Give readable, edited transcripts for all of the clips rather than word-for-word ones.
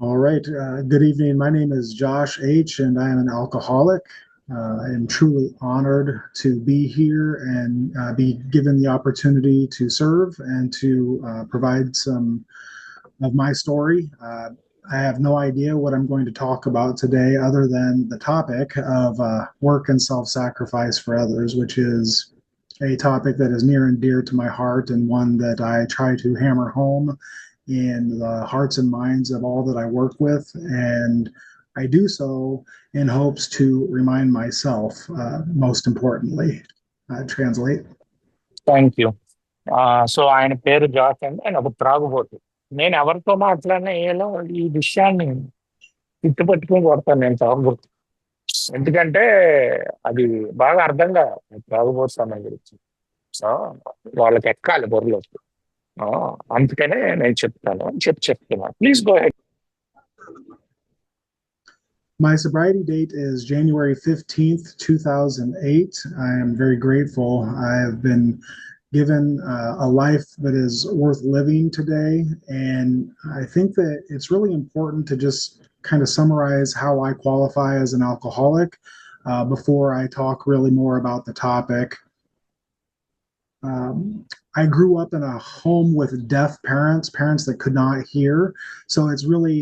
All right. Good evening. My name is Josh H., and I am an alcoholic. I am truly honored to be here and be given the opportunity to serve and to provide some of my story. I have no idea what I'm going to talk about today, other than the topic of work and self sacrifice for others, which is a topic that is near and dear to my heart and one that I try to hammer home in the hearts and minds of all that I work with. And I do so in hopes to remind myself, most importantly. Translate. Thank you. So ఆయన పేరు Jos అండి. ఆయన ఒక త్రాగుబోతు. నేను ఎవరితో మాట్లాడినా ఏలో ఈ విషయాన్ని గుర్తుపెట్టుకుని కొడతాను నేను తాగుబోతు. ఎందుకంటే అది బాగా అర్థం కాదు త్రాగుబోతు సమయం గురించి. సో వాళ్ళకి ఎక్కాలి బుర్రలోకి. ఆ, అందుకనే నేను చెప్తాను అని చెప్తున్నాను. Please go head. My sobriety date is January 15th, 2008. I am very grateful. I have been given a life that is worth living today. And I think that it's really important to just kind of summarize how I qualify as an alcoholic before I talk really more about the topic. I grew up in a home with deaf parents, parents that could not hear. So it's really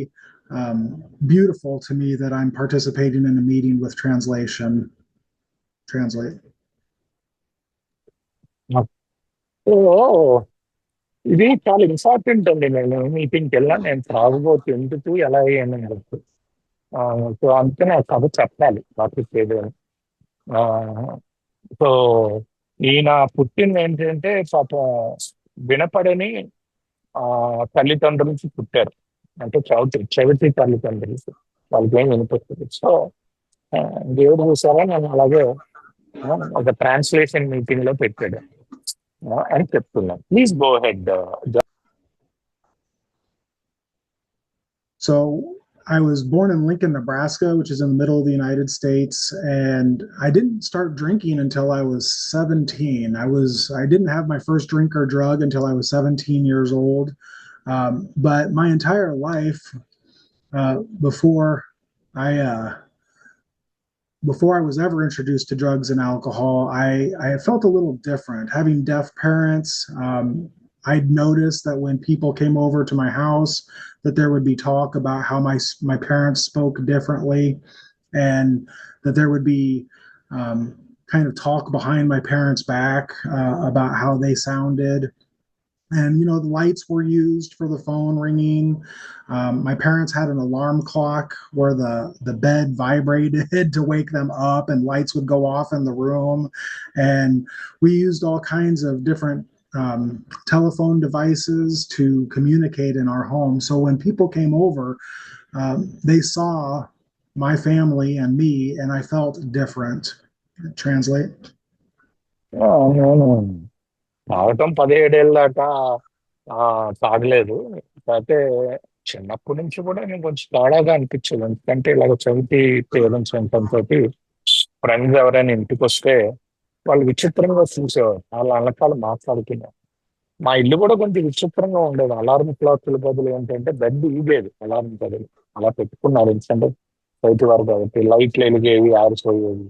beautiful to me that I'm participating in a meeting with translation. Translate. So ఇది చాలా important అండి. నేను మీటింగ్కి వెళ్ళాను. నేను త్రాగుబోతు ఎందుకు ఎలా అయ్యాను అని చెప్పి. సో అందుకనే ఆ కథ చెప్పాలి టాపిక్ ఏదో అని. సో ఈయన పుట్టింది ఏంటంటే పాపం వినపడని ఆ తల్లిదండ్రులకి పుట్టారు. అంటే చవితి తల్లిదండ్రులు, వాళ్ళకి ఏం వినిపిస్తుంది. సో దేవుడు చూసారా నేను అలాగే ఒక ట్రాన్స్లేషన్ మీటింగ్ లో పెట్టాడు అని చెప్తున్నాను. Please go head. So I was born in Lincoln, Nebraska, which is in the middle of the United States, and I didn't start drinking until I was 17. I didn't have my first drink or drug until I was 17 years old. But my entire life, uh, before I before I was ever introduced to drugs and alcohol, I felt a little different. Having deaf parents, I'd noticed that when people came over to my house, that there would be talk about how my parents spoke differently, and that there would be kind of talk behind my parents' back about how they sounded. And the lights were used for the phone ringing. My parents had an alarm clock where the bed vibrated to wake them up, and lights would go off in the room. And we used all kinds of different telephone devices to communicate in our home. So when people came over, they saw my family and me, and I felt different. Translate. నేను తాగటం 17 ఏళ్ళ దాకా తాగలేదు. అయితే చిన్నప్పటి నుంచి కూడా నేను కొంచెం తేడాగా అనిపించేది. ఎందుకంటే ఇలాగ చవితి పేరెంట్స్ ఉండటంతో ఫ్రెండ్స్ ఎవరైనా ఇంటికి వస్తే వాళ్ళు విచిత్రంగా చూసేవారు. వాళ్ళ అన్నకాలు మాట్లాడుతున్నారు. మా ఇల్లు కూడా కొంచెం విచిత్రంగా ఉండేది. అలారం క్లాకుల బదులు ఏంటంటే బెడ్ ఊగేది అలారం బదులు. అలా పెట్టుకున్నారు. ఎందుకంటే బయటి వారు కాబట్టి లైట్లు వెలిగేవి, ఆరిపోయేవి.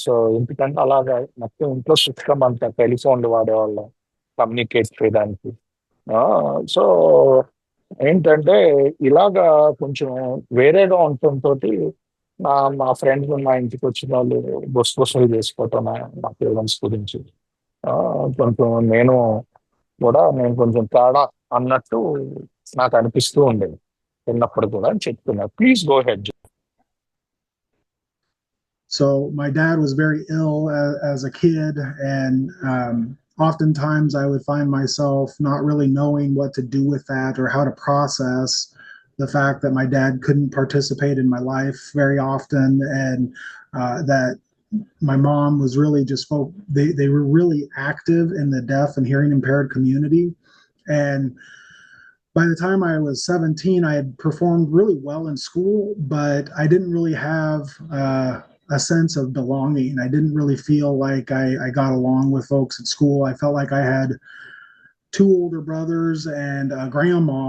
సో ఎందుకంటే అలాగా మొత్తం ఇంట్లో సిస్టమ్ అంతా టెలిఫోన్లు వాడేవాళ్ళం కమ్యూనికేట్ చేయడానికి. సో ఏంటంటే ఇలాగా కొంచెం వేరేగా ఉండటంతో మా ఫ్రెండ్స్ మా ఇంటికి వచ్చిన వాళ్ళు బొసలు చేసుకోవటం నా పేరెంట్స్ గురించి. కొంచెం నేను కొంచెం తేడా అన్నట్టు నాకు అనిపిస్తూ ఉండేది చిన్నప్పుడు కూడా అని చెప్తున్నా. Please go head. So my dad was very ill as a kid, and oftentimes I would find myself not really knowing what to do with that or how to process the fact that my dad couldn't participate in my life very often, and that my mom was really they were really active in the deaf and hearing impaired community. And by the time I was 17, I had performed really well in school, but I didn't really have a sense of belonging. I didn't really feel like I got along with folks at school. I felt like I had two older brothers and a grandma,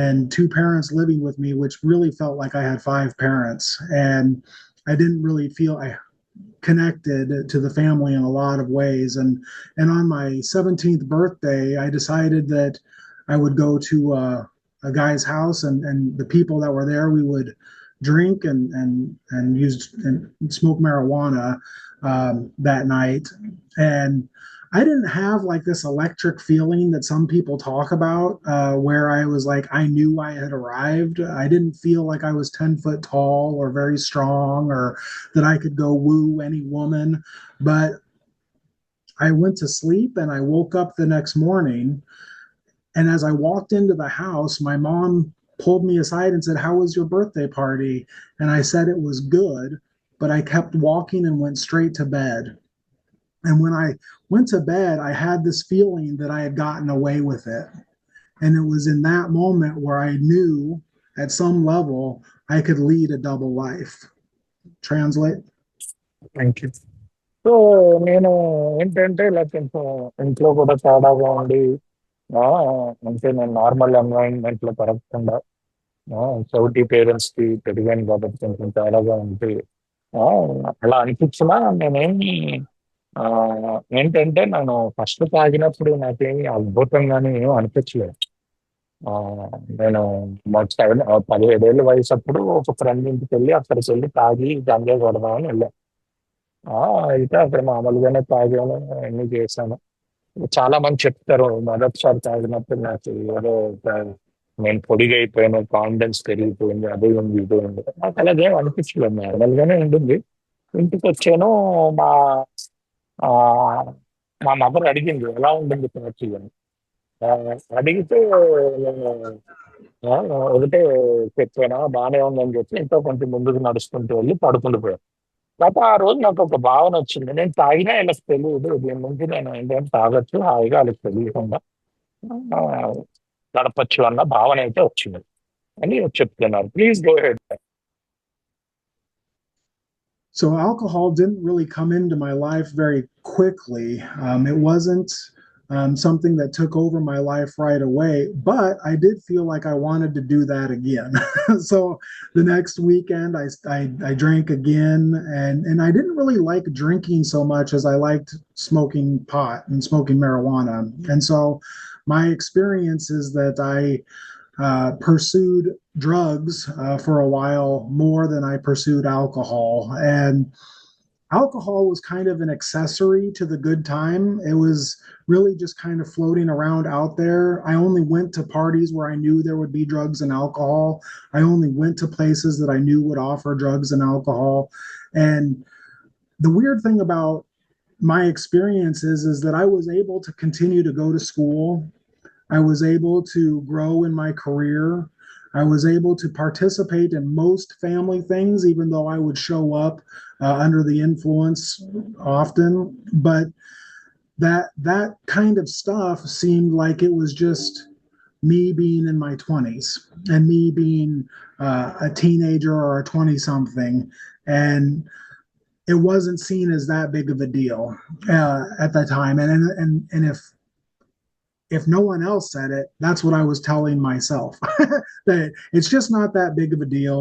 and two parents living with me, which really felt like I had five parents. And I didn't really feel I connected to the family in a lot of ways. And on my 17th birthday, I decided that I would go to a guy's house, and the people that were there, we would drink and use and smoke marijuana that night. And I didn't have like this electric feeling that some people talk about, where I was like, I knew I had arrived. I didn't feel like I was 10 foot tall or very strong or that I could go woo any woman. But I went to sleep and I woke up the next morning. And as I walked into the house, my mom pulled me aside and said, "How was your birthday party?" And I said it was good, but I kept walking and went straight to bed. And when I went to bed, I had this feeling that I had gotten away with it. And it was in that moment where I knew at some level I could lead a double life. Translate. Thank you. So నేను ఏంటంటే ఇలా కొంచెం ఇంట్లో కూడా తేడాగా ఉండి ఆ, అంటే నేను నార్మల్ ఎన్వైరన్మెంట్ లో పెరగకుండా చౌటి పేరెంట్స్ కి పెరిగాను కాబట్టి కొంచెం తేడాగా ఉంటే ఆ, అలా అనిపించినా నేనేమి ఆ, ఏంటంటే నేను ఫస్ట్ తాగినప్పుడు నాకేమి అద్భుతంగానే ఏం అనిపించలేదు. ఆ, నేను మాకు 17 ఏళ్ళ వయసు అప్పుడు ఒక ఫ్రెండ్ ఇంటికి వెళ్ళి అక్కడికి వెళ్ళి తాగి గంజాయి కొడదామని వెళ్ళాను. ఆ, అయితే అక్కడ మామూలుగానే తాగాను, అన్ని చేశాను. చాలా మంది చెప్తారు మొదటిసారి తాగినప్పుడు నాకు ఏదో నేను పొడిగా అయిపోయాను, కాన్ఫిడెన్స్ పెరిగిపోయింది, అదే ఉంది ఇదే ఉంది. నాకు అలాగేం అనిపించలేదు, నార్మల్ గానే ఉంటుంది. ఇంటికి వచ్చాను. మా ఆ, మా మదర్ అడిగింది ఎలా ఉంటుంది పార్టీ అని. ఆ, అడిగితే నేను ఆ, ఒకటే చెప్పాను బాగానే ఉందని చెప్పి ఇంట్లో కొంచెం ముందుకు నడుచుకుంటూ వెళ్ళి పడుకుంటూ పోయాను. కాకపోతే ఆ రోజు నాకు ఒక భావన వచ్చింది, నేను తాగినా వీళ్ళకి తెలియదు, దీని నుంచి నేను ఏంటంటే తాగొచ్చు హాయిగా వాళ్ళకి తెలియకుండా ఆ, గడపచ్చు అన్న భావన అయితే వచ్చింది అని చెప్తున్నారు. Please go head. So alcohol didn't really come into my life very quickly. It wasn't something that took over my life right away, but I did feel like I wanted to do that again. So the next weekend, I drank again, and I didn't really like drinking so much as I liked smoking pot and smoking marijuana. And so my experience is that I pursued drugs for a while more than I pursued alcohol. And alcohol was kind of an accessory to the good time. It was really just kind of floating around out there. I only went to parties where I knew there would be drugs and alcohol. I only went to places that I knew would offer drugs and alcohol. And the weird thing about my experiences is that I was able to continue to go to school. I was able to grow in my career. I was able to participate in most family things, even though I would show up under the influence often. But that kind of stuff seemed like it was just me being in my 20s and me being a teenager or a 20 something. And it wasn't seen as that big of a deal at that time. And if no one else said it, that's what I was telling myself that it's just not that big of a deal.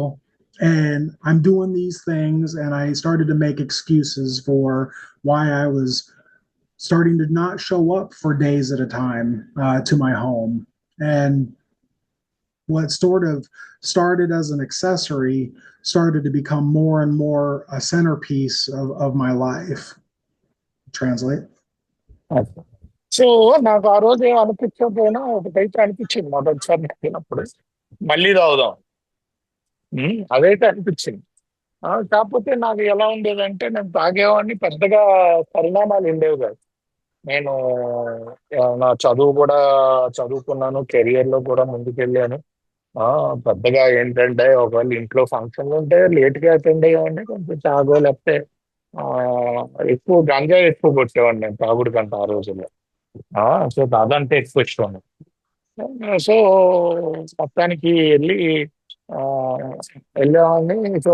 And I'm doing these things, and I started to make excuses for why I was starting to not show up for days at a time to my home. And what sort of started as an accessory started to become more and more a centerpiece of my life. Translate. So నాకు ఆ రోజు ఏం అనిపించకపోయినా ఒకటైతే అనిపించింది మొదటిసారి తాగినప్పుడు మళ్ళీ తాగుదాం. అదైతే అనిపించింది. కాకపోతే నాకు ఎలా ఉండేదంటే నేను తాగేవాడిని, పెద్దగా పరిణామాలు ఉండేవి కాదు. నేను నా చదువు కూడా చదువుకున్నాను, కెరియర్ లో కూడా ముందుకెళ్ళాను. ఆ పెద్దగా ఏంటంటే ఒకవేళ ఇంట్లో ఫంక్షన్లు ఉంటే లేట్ గా అటెండ్ అయ్యేవాడిని, కొంచెం తాగో లేకపోతే ఆ ఎక్కువ గంజాయి ఎక్కువ కొట్టేవాడిని నేను తాగుడు కంటే ఆ రోజుల్లో. ఆ సో అదంటే ఎక్కువ ఇష్టం. సో మొత్తానికి వెళ్ళి ఆ వెళ్ళేవాడిని. సో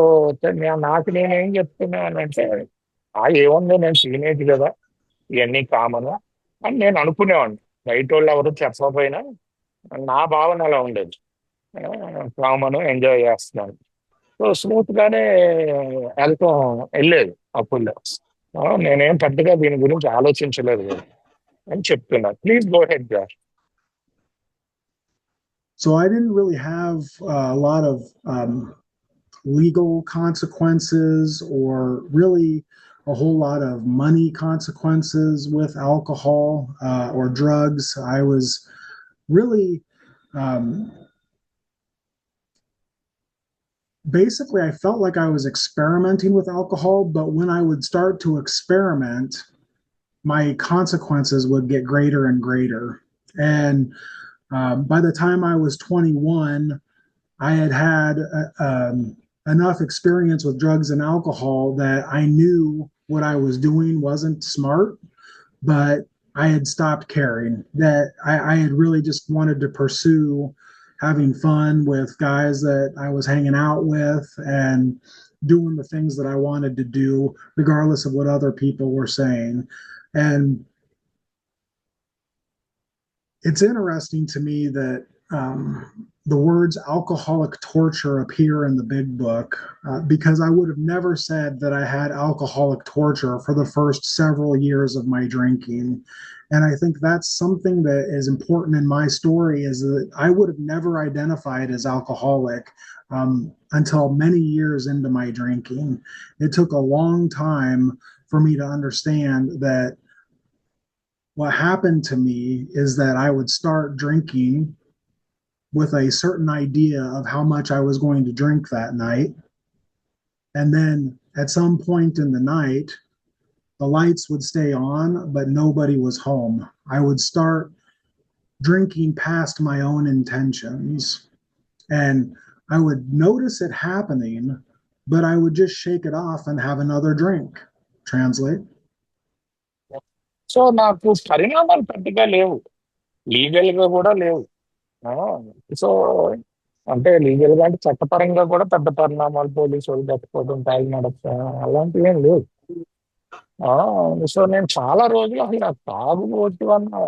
నాకు నేనేం చెప్తున్నానంటే ఏముంది నేను టీనేజ్ కదా, ఇవన్నీ కామన్ అని నేను అనుకునేవాడిని. బయట వాళ్ళు ఎవరు చెప్పకపోయినా నా భావన అలా ఉండేది. కామన్ ఎంజాయ్ చేస్తున్నాను. సో స్మూత్ గానే వెళ్తాం వెళ్ళేది అప్పుడు. నేనేం పెద్దగా దీని గురించి ఆలోచించలేదు కూడా అని చెప్తున్నా. Please go ahead Jar. So I didn't really have a lot of legal consequences or really a whole lot of money consequences with alcohol or drugs. I was really um, basically, I felt like I was experimenting with alcohol, but when I would start to experiment, my consequences would get greater and greater. And by the time I was 21, I had had enough experience with drugs and alcohol that I knew what I was doing wasn't smart, but I had stopped caring. That I had really just wanted to pursue having fun with guys that I was hanging out with and doing the things that I wanted to do, regardless of what other people were saying. And it's interesting to me that the words alcoholic torture appear in the big book because I would have never said that I had alcoholic torture for the first several years of my drinking. And I think that's something that is important in my story is that I would have never identified as alcoholic until many years into my drinking. It took a long time for me to understand that what happened to me is that I would start drinking with a certain idea of how much I was going to drink that night. And then at some point in the night, the lights would stay on, but nobody was home. I would start drinking past my own intentions. And I would notice it happening, but I would just shake it off and have another drink. Translate. So నాకు పరిణామాలు పెద్దగా లేవు, legal గా కూడా లేవు. So అంటే legal గా అంటే చట్టపరంగా కూడా పెద్ద పరిణామాలు, పోలీసు వాళ్ళు తప్పిపోవడం, తాగి నడపడం అలాంటివి ఏం లేవు. సో నేను చాలా రోజులు అసలు నాకు తాగుబోతు అన్న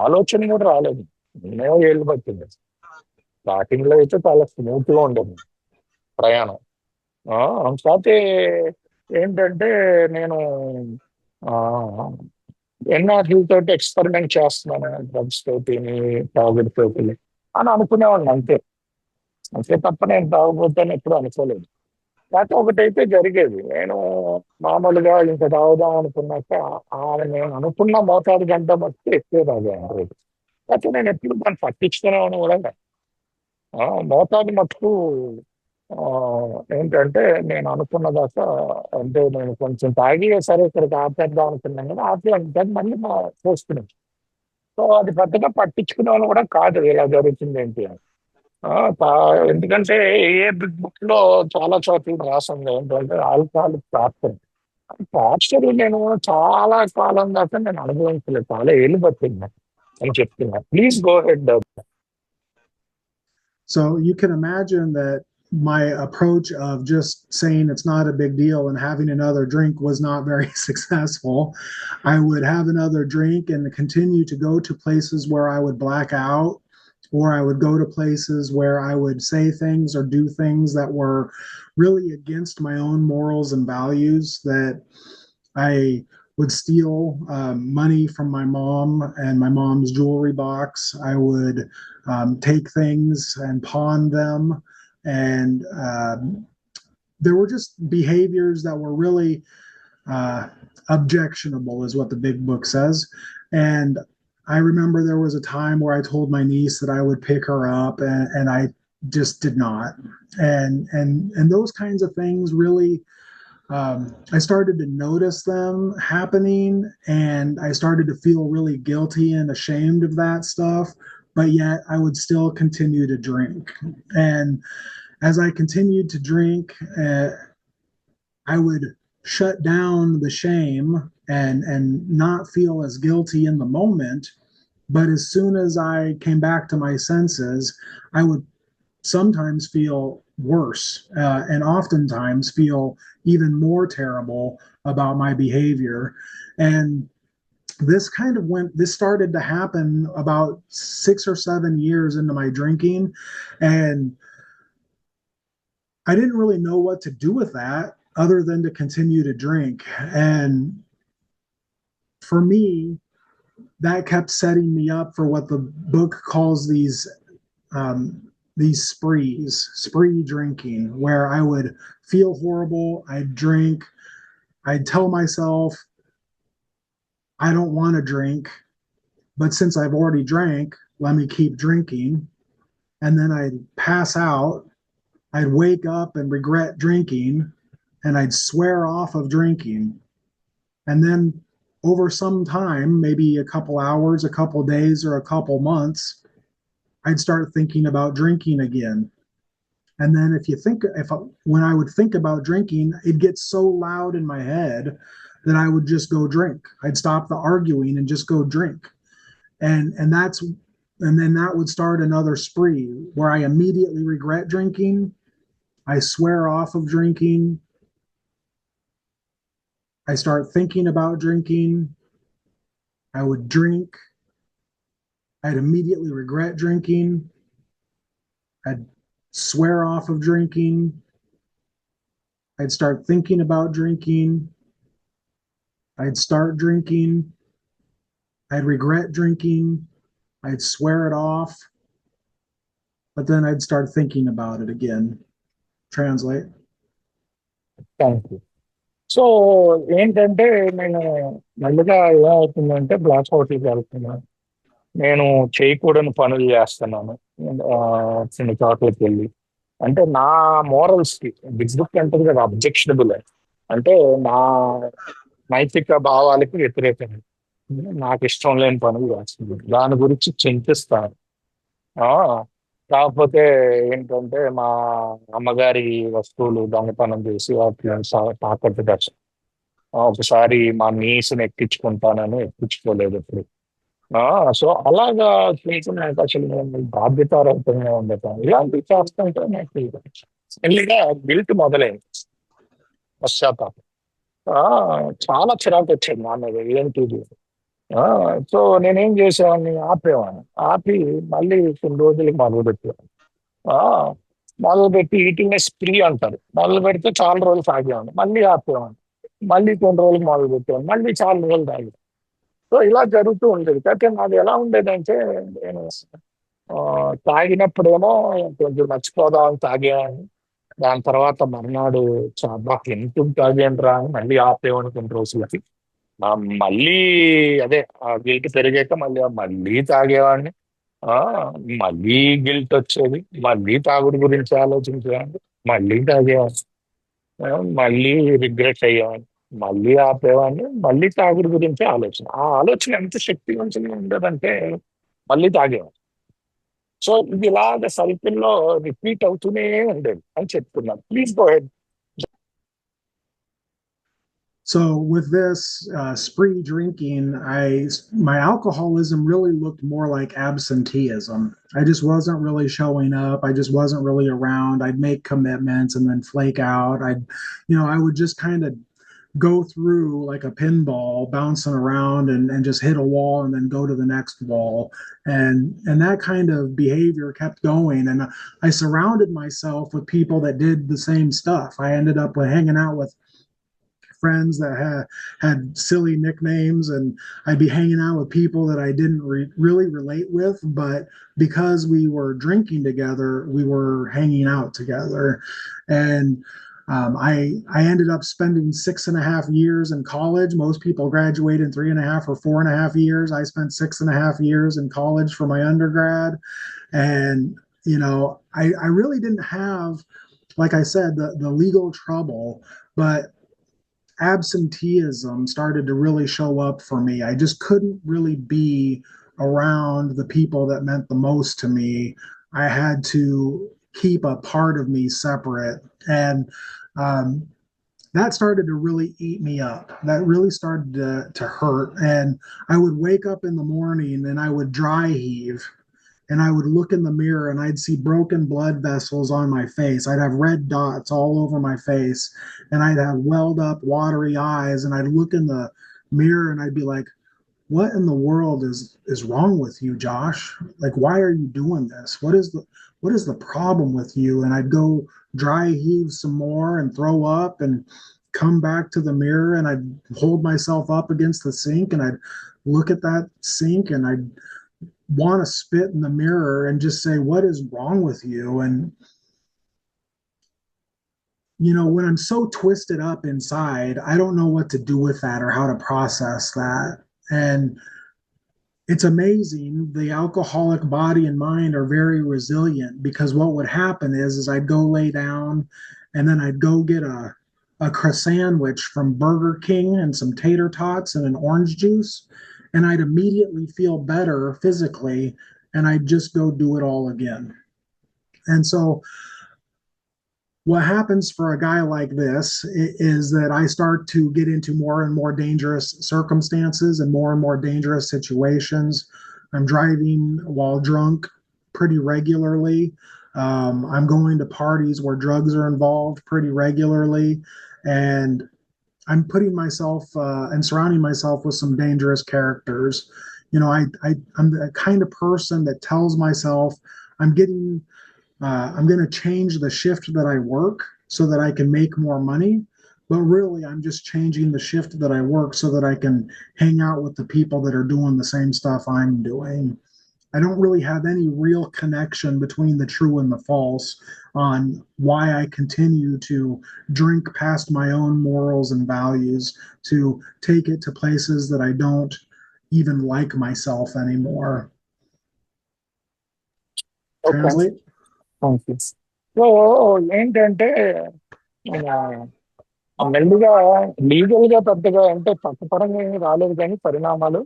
ఆలోచన కూడా రాలేదు. నేనే ఏళ్ళు పట్టింది. స్టార్టింగ్ లో అయితే చాలా స్మూత్ గా ఉండేది ప్రయాణం. కాకపోతే ఏంటంటే నేను ఆ ఎన్ఆర్జీ తోటి ఎక్స్పెరిమెంట్ చేస్తున్నాను, డ్రగ్స్ తోటి, తాగుడు తోటి అని అనుకునేవాడిని అంతే. అంతే తప్ప నేను తాగుబోతాను ఎప్పుడు అనుకోలేదు. కాకపోతే ఒకటైతే జరిగేది, నేను మామూలుగా ఇంత తాగుదాం అనుకున్నాక నేను అనుకున్న మోతాదు గంట బట్టి ఎక్కువ తాగాను రోజు. కాకపోతే నేను ఎప్పుడు దాన్ని పట్టించుకునేవాడిని కూడా కాదు. మోతాదు మటుకు ఆ, ఏంటంటే నేను అనుకున్న దాకా, అంటే నేను కొంచెం తాగి సరే ఇక్కడికి ఆపేద్దాం అనుకున్నాను కదా, ఆపేదాన్ని మళ్ళీ పోస్తున్నాను. సో అది పెద్దగా పట్టించుకునేవాళ్ళు కూడా కాదు ఇలా జరుగుతుంది ఏంటి అని. ఆ, ఎందుకంటే ఏ బిగ్ బుక్ లో చాలా చోట్ల రాసింది ఏంటంటే ఆల్కహాలిక్ టార్చర్. టార్చర్ నేను చాలా కాలం దాకా నేను అనుభవించలేదు, చాలా ఏళ్ళు పట్టింది అని చెప్తున్నా. Please go head. So you can imagine that my approach of just saying it's not a big deal and having another drink was not very successful. I would have another drink and continue to go to places where I would black out, or I would go to places where I would say things or do things that were really against my own morals and values. That I would steal money from my mom and my mom's jewelry box. I would take things and pawn them. And there were just behaviors that were really objectionable, is what the big book says. And I remember there was a time where I told my niece that I would pick her up, and I just did not. And those kinds of things really, I started to notice them happening, and I started to feel really guilty and ashamed of that stuff. But yet I would still continue to drink. And as I continued to drink, I would shut down the shame and not feel as guilty in the moment. But as soon as I came back to my senses, I would sometimes feel worse and oftentimes feel even more terrible about my behavior. And this started to happen about 6 or 7 years into my drinking. And I didn't really know what to do with that other than to continue to drink. And for me, that kept setting me up for what the book calls um, these spree drinking, where I would feel horrible, I'd drink, I'd tell myself I don't want to drink, but since I've already drank, let me keep drinking. And then I'd pass out, I'd wake up and regret drinking, and I'd swear off of drinking. And then over some time, maybe a couple hours, a couple days, or a couple months, I'd start thinking about drinking again. And then when I would think about drinking, it gets so loud in my head that I would just go drink. I'd stop the arguing and just go drink. And then that would start another spree where I immediately regret drinking. I swear off of drinking. I start thinking about drinking. I would drink. I'd immediately regret drinking. I'd swear off of drinking. I'd start thinking about drinking. I'd start drinking. I'd regret drinking. I'd swear it off. But then I'd start thinking about it again. Translate. Thank you. So ఏంటంటే నేను మెల్లిగా ఏమవుతుందంటే black అవుట్కి వెళ్తున్నాను. నేను చేయకూడని పనులు చేస్తున్నాను ఆ, చిన్న చోట్లకి వెళ్ళి. అంటే నా మోరల్స్కి బిగ్ బుక్ అంటుంది కదా అబ్జెక్షనబుల్ అంటే నా నైతిక భావాలకి వ్యతిరేకంగా నాకు ఇష్టం లేని పనులు చేస్తుంది దాని గురించి చింతిస్తాను. ఆ, కాకపోతే ఏంటంటే మా అమ్మగారి వస్తువులు దొంగతనం చేసి వాటిని తాకట్టు పెట్టాను. ఒకసారి మా నీసుని ఎక్కించుకుంటానని ఎక్కించుకోలేదు ఎప్పుడు. ఆ! సో, అలాగా చేసినాక అసలు నేను బాధ్యతారహితంగా ఉండటం. ఇలాంటివి చేస్తుంటే నాకు మెల్లిగా గిల్ట్ మొదలైంది. పశ్చాత్తాపం. ఆ! చాలా చిరాకొచ్చేది నా మీద. ఏంటిది? ఆ! సో, నేనేం చేసేవాడిని ఆపేవాడిని. ఆపి మళ్ళీ కొన్ని రోజులకి మొదలుపెట్టేవాడిని. ఆ! మొదలుపెట్టి ఈటింగ్ స్ప్రీ అంటారు. మొదలుపెడితే చాలా రోజులు తాగేవాడిని. మళ్ళీ ఆపేవాడిని. మళ్ళీ కొన్ని రోజులు మొదలుపెట్టేవాడిని. మళ్ళీ చాలా రోజులు తాగేవాడిని. సో, ఇలా జరుగుతూ ఉండేది. కాకపోతే నాది ఎలా ఉండేదంటే నేను తాగినప్పుడేమో కొంచెం మర్చిపోదామని తాగేవాడిని. దాని తర్వాత మర్నాడు అబ్బా! ఎంత తాగానురా అని మళ్ళీ ఆపేవాడిని కొన్ని రోజులకి. మళ్ళీ అదే ఆ గిల్ట్ పెరిగాక మళ్ళీ తాగేవాడిని. ఆ! మళ్ళీ గిల్ట్ వచ్చేది. మళ్ళీ తాగుడు గురించి ఆలోచించేవాడిని. మళ్ళీ తాగేవాడిని. మళ్ళీ రిగ్రెట్ అయ్యేవాడిని. మళ్ళీ ఆపేవాడిని. మళ్ళీ తాగుడు గురించే ఆలోచన. ఆ ఆలోచన ఎంత శక్తివంతంగా ఉండేదంటే మళ్ళీ తాగేవాడిని. సో, ఇది ఇలాగ సైకిల్‌లో రిపీట్ అవుతూనే ఉండేది అని చెప్తున్నాను. Please go head. So with this spree drinking, my alcoholism really looked more like absenteeism. I just wasn't really showing up. I just wasn't really around. I'd make commitments and then flake out. I would just kind of go through like a pinball, bouncing around and just hit a wall and then go to the next wall. And that kind of behavior kept going. And I surrounded myself with people that did the same stuff. I ended up hanging out with friends that had silly nicknames, and I'd be hanging out with people that I didn't really relate with, but because we were drinking together, we were hanging out together. And I ended up spending 6.5 years in college. Most people graduate in 3.5 or 4.5 years. I spent 6.5 years in college for my undergrad. And I really didn't have, like I said, the legal trouble, but absenteeism started to really show up for me. I just couldn't really be around the people that meant the most to me. I had to keep a part of me separate. And um, that started to really eat me up. That really started to hurt. And I would wake up in the morning and I would dry heave, and I would look in the mirror and I'd see broken blood vessels on my face. I'd have red dots all over my face, and I'd have welled up, watery eyes. And I'd look in the mirror and I'd be like, what in the world is wrong with you, Josh? Like, why are you doing this? What is the problem with you? And I'd go dry heave some more and throw up and come back to the mirror and I'd hold myself up against the sink and I'd look at that sink and I'd want to spit in the mirror and just say, what is wrong with you? And when I'm so twisted up inside, I don't know what to do with that or how to process that. And it's amazing. The alcoholic body and mind are very resilient because what would happen is I'd go lay down and then I'd go get a croissant sandwich from Burger King and some tater tots and an orange juice. And I'd immediately feel better physically and I'd just go do it all again. And so what happens for a guy like this is that I start to get into more and more dangerous circumstances and more dangerous situations. I'm driving while drunk pretty regularly. I'm going to parties where drugs are involved pretty regularly. And I'm putting myself and surrounding myself with some dangerous characters. I'm the kind of person that tells myself I'm getting I'm going to change the shift that I work so that I can make more money. But really, I'm just changing the shift that I work so that I can hang out with the people that are doing the same stuff I'm doing. I don't really have any real connection between the true and the false on why I continue to drink past my own morals and values, to take it to places that I don't even like myself anymore. Okay. Translate? Okay. So ఏంటంటే మెల్లిగా legal గా పెద్దగా అంటే చట్టపరంగా ఏమీ రాలేదు కానీ పరిణామాలు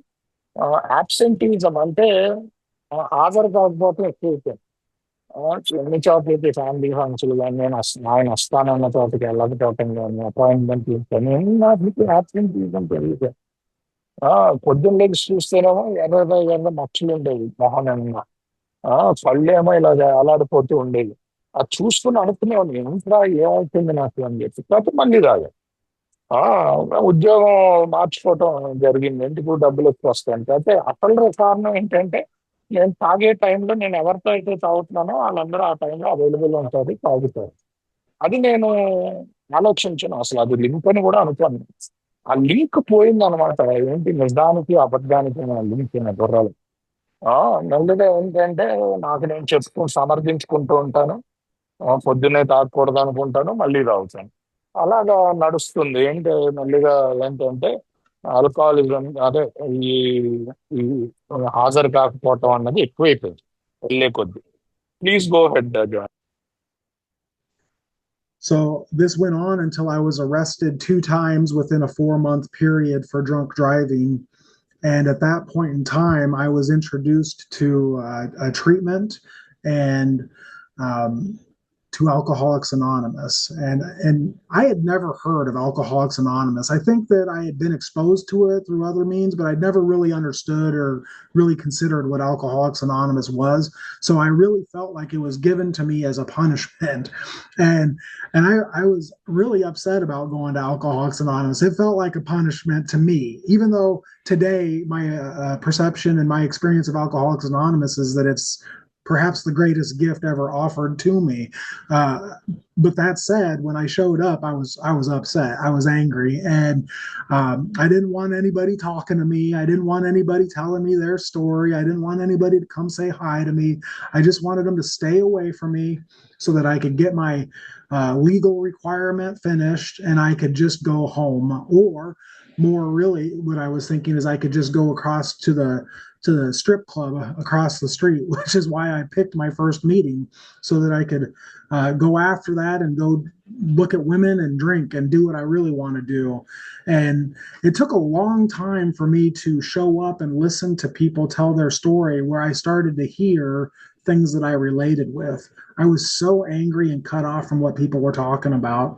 యాబ్సెంటీజం అంటే హాజరు కాకపోతే ఎక్కువైపోయింది. ఎన్ని చోట్లకి ఫ్యామిలీ ఫంక్షన్లు కానీ నేను ఆయన వస్తానన్న చోటకి వెళ్ళకపోవటం కానీ అపాయింట్మెంట్లు కానీ వాటికి యాబ్సెంటీజం పెరిగిపోయింది. ఆ, పొద్దున్న లేచి చూస్తేనేమో ఎర్ర మచ్చలు ఉండేవి మొహం నిండా. ఆ, కళ్ళేమో ఇలా అలాడిపోతూ ఉండేవి. అది చూసుకుని అనుకునేవాడిని ఏంట్రా ఏమవుతుంది నాకు అని చెప్పి కాకపోతే మళ్ళీ రాదు. ఆ, ఉద్యోగం మార్చుకోవటం జరిగింది. ఎందుకు డబ్బులు ఎక్కువ వస్తాయంటే అయితే అసలు కారణం ఏంటంటే నేను తాగే టైంలో నేను ఎవరితో అయితే తాగుతున్నానో వాళ్ళందరూ ఆ టైంలో అవైలబుల్ ఉంటుంది తాగుతారు. అది నేను ఆలోచించను అసలు అది లింక్ అని కూడా అనుకోను. ఆ లింక్ పోయింది అనమాట. ఏంటి నిజానికి అబద్ధానికి లింక్ బుర్రలు. ఆ, మెల్లిగా ఏంటంటే నాకు నేను చెప్పుకుని సమర్థించుకుంటూ ఉంటాను. పొద్దున్నే తాగకూడదు అనుకుంటాను మళ్ళీ తాగుతాను. అలాగా నడుస్తుంది. ఏంటి మెల్లిగా ఏంటంటే ఆల్కహాలిజం అదే ఈ ఈ హాజరు కాకపోవటం అన్నది ఎక్కువైపోయింది వెళ్ళే కొద్ది. Please go ahead John. So this went on until I was arrested two times within a 4 month period for drunk driving. And at that point in time, I was introduced to a treatment and um, to Alcoholics Anonymous. And I had never heard of Alcoholics Anonymous. I think that I had been exposed to it through other means, but I'd never really understood or really considered what Alcoholics Anonymous was. So I really felt like it was given to me as a punishment. And I was really upset about going to Alcoholics Anonymous. It felt like a punishment to me, even though today my perception and my experience of Alcoholics Anonymous is that it's perhaps the greatest gift ever offered to me. Uh, but that said, when I showed up, I was upset. I was angry, and I didn't want anybody talking to me. I didn't want anybody telling me their story. I didn't want anybody to come say hi to me. I just wanted them to stay away from me so that I could get my legal requirement finished and I could just go home. Or more really, what I was thinking is I could just go across to the strip club across the street, which is why I picked my first meeting so that I could go after that and go look at women and drink and do what I really want to do. And it took a long time for me to show up and listen to people tell their story where I started to hear things that I related with. I was so angry and cut off from what people were talking about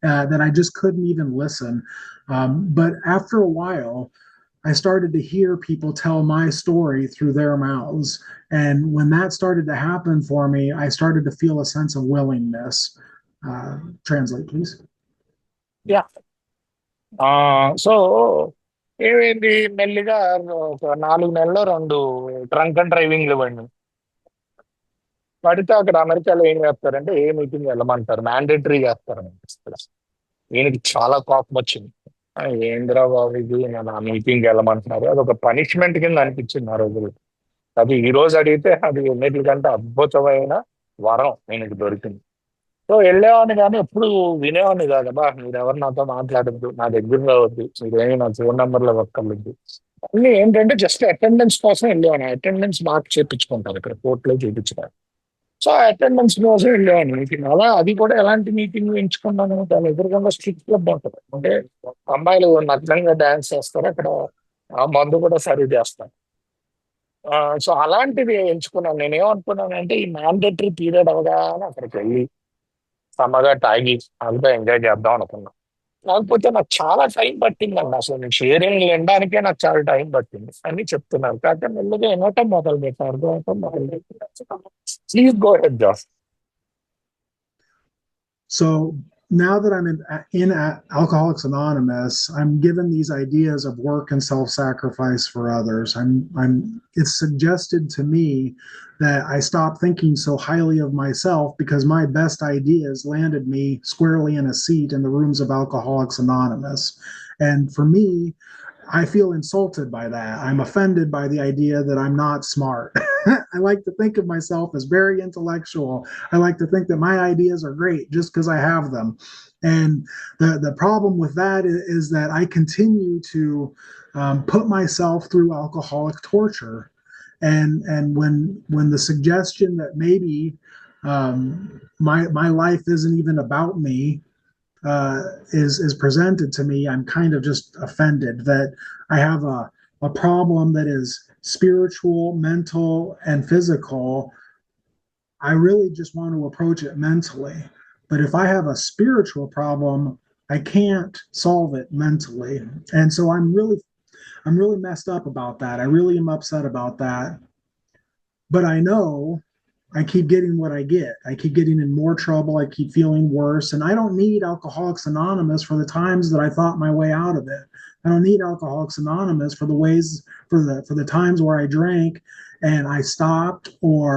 that I just couldn't even listen. But after a while, I started to hear people tell my story through their mouths. And when that started to happen for me, I started to feel a sense of willingness. Translate, please. Yeah. So ఏమైంది మెల్లిగా ఒక 4 నెలల్లో 2 drunk and డ్రైవింగ్లు పడినాయి. పడితే అక్కడ అమెరికాలో ఏం చేస్తారంటే ఏ మీటింగ్ వెళ్ళమంటారు, మ్యాండేటరీ చేస్తారు అక్కడ. ఈయనకి చాలా కోపం వచ్చింది. ఏందిరా బాబు ఇది, నేను ఆ మీటింగ్ వెళ్ళమంటున్నారు, అది ఒక పనిష్మెంట్ కింద అనిపించింది ఆ రోజులు. అది ఈ రోజు అడిగితే అది ఎన్నిటికంటే అద్భుతమైన వరం ఈయనకి దొరికింది. సో వెళ్ళేవాడిని కానీ ఎప్పుడు వినేవాడిని కాదు. బా మీరు ఎవరు నాతో మాట్లాడద్దు, నా దగ్గర రావద్దు, మీరేమి నా ఫోన్ నెంబర్లో వర్కర్లేదు. అన్ని ఏంటంటే జస్ట్ అటెండెన్స్ కోసం వెళ్ళేవాడిని. అటెండెన్స్ మార్క్ చేయించుకుంటారు ఇక్కడ కోర్టులో చేయించుతారు. సో అటెండెన్స్ కోసం వెళ్ళేవాడిని మీటింగ్. అలా అది కూడా ఎలాంటి మీటింగ్ ఎంచుకున్నాను, దాని ఎదురుకుండా స్ట్రిక్ట్ క్లబ్ ఉంటుంది. అంటే అమ్మాయిలు నగ్నంగా డాన్స్ చేస్తారు అక్కడ, ఆ మందు కూడా సర్వ్ చేస్తారు. సో అలాంటివి ఎంచుకున్నాను. నేనేమనుకున్నానంటే ఈ మ్యాండేటరీ పీరియడ్ అవగానే అక్కడికి వెళ్ళి సమ్మగా తాగి అంతా ఎంజాయ్ చేద్దాం అనుకున్నా. కాకపోతే నాకు చాలా టైం పట్టిందండి. అసలు నేను షేరింగ్ వినడానికే నాకు చాలా టైం పట్టింది అని చెప్తున్నాను. కాకపోతే మెల్లగా వినటం మొదలు పెట్టాను, అర్థమవటం మొదలు పెట్టాను. Please go ahead Jaz. So now that I'm in Alcoholics Anonymous, I'm given these ideas of work and self-sacrifice for others. It's suggested to me that I stop thinking so highly of myself because my best ideas landed me squarely in a seat in the rooms of Alcoholics Anonymous. And for me, I feel insulted by that. I'm offended by the idea that I'm not smart. I like to think of myself as very intellectual. I like to think that my ideas are great just because I have them. And the problem with that is that I continue to put myself through alcoholic torture. And when the suggestion that maybe my life isn't even about me is presented to me, I'm kind of just offended that I have a problem that is spiritual, mental, and physical. I really just want to approach it mentally. But if I have a spiritual problem, I can't solve it mentally. And so I'm really messed up about that. I really am upset about that. But I know I keep getting what I get. I keep getting in more trouble. I keep feeling worse. And I don't need Alcoholics Anonymous for the times that I thought my way out of it. I don't need Alcoholics Anonymous for the ways for the times where I drank and I stopped, or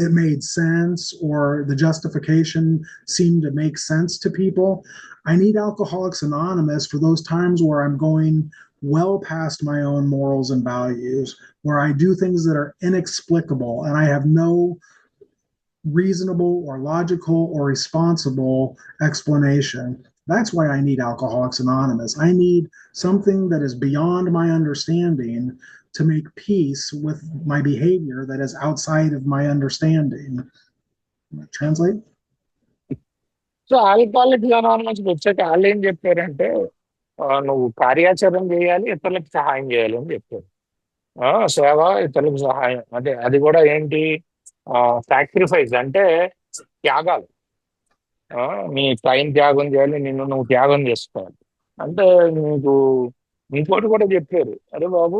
it made sense, or the justification seemed to make sense to people. I need Alcoholics Anonymous for those times where I'm going well past my own morals and values, where I do things that are inexplicable and I have no reasonable or logical or responsible explanation. That's why I need Alcoholics Anonymous. I need something that is beyond my understanding to make peace with my behavior that is outside of my understanding. Translate? So alcoholic anonymous వచ్చాక వాళ్ళు ఏం చెప్పారంటే నువ్వు కార్యాచరణ చేయాలి, ఇతరులకు సహాయం చేయాలి అని చెప్పారు. సేవ, ఇతరులకు సహాయం, అంటే అది కూడా ఏంటి, సాక్రిఫైస్ అంటే త్యాగాలు. నీ టైం త్యాగం చేయాలి, నిన్ను నువ్వు త్యాగం చేసుకోవాలి. అంటే నీకు ఇంకోటి కూడా చెప్పారు, అరే బాబు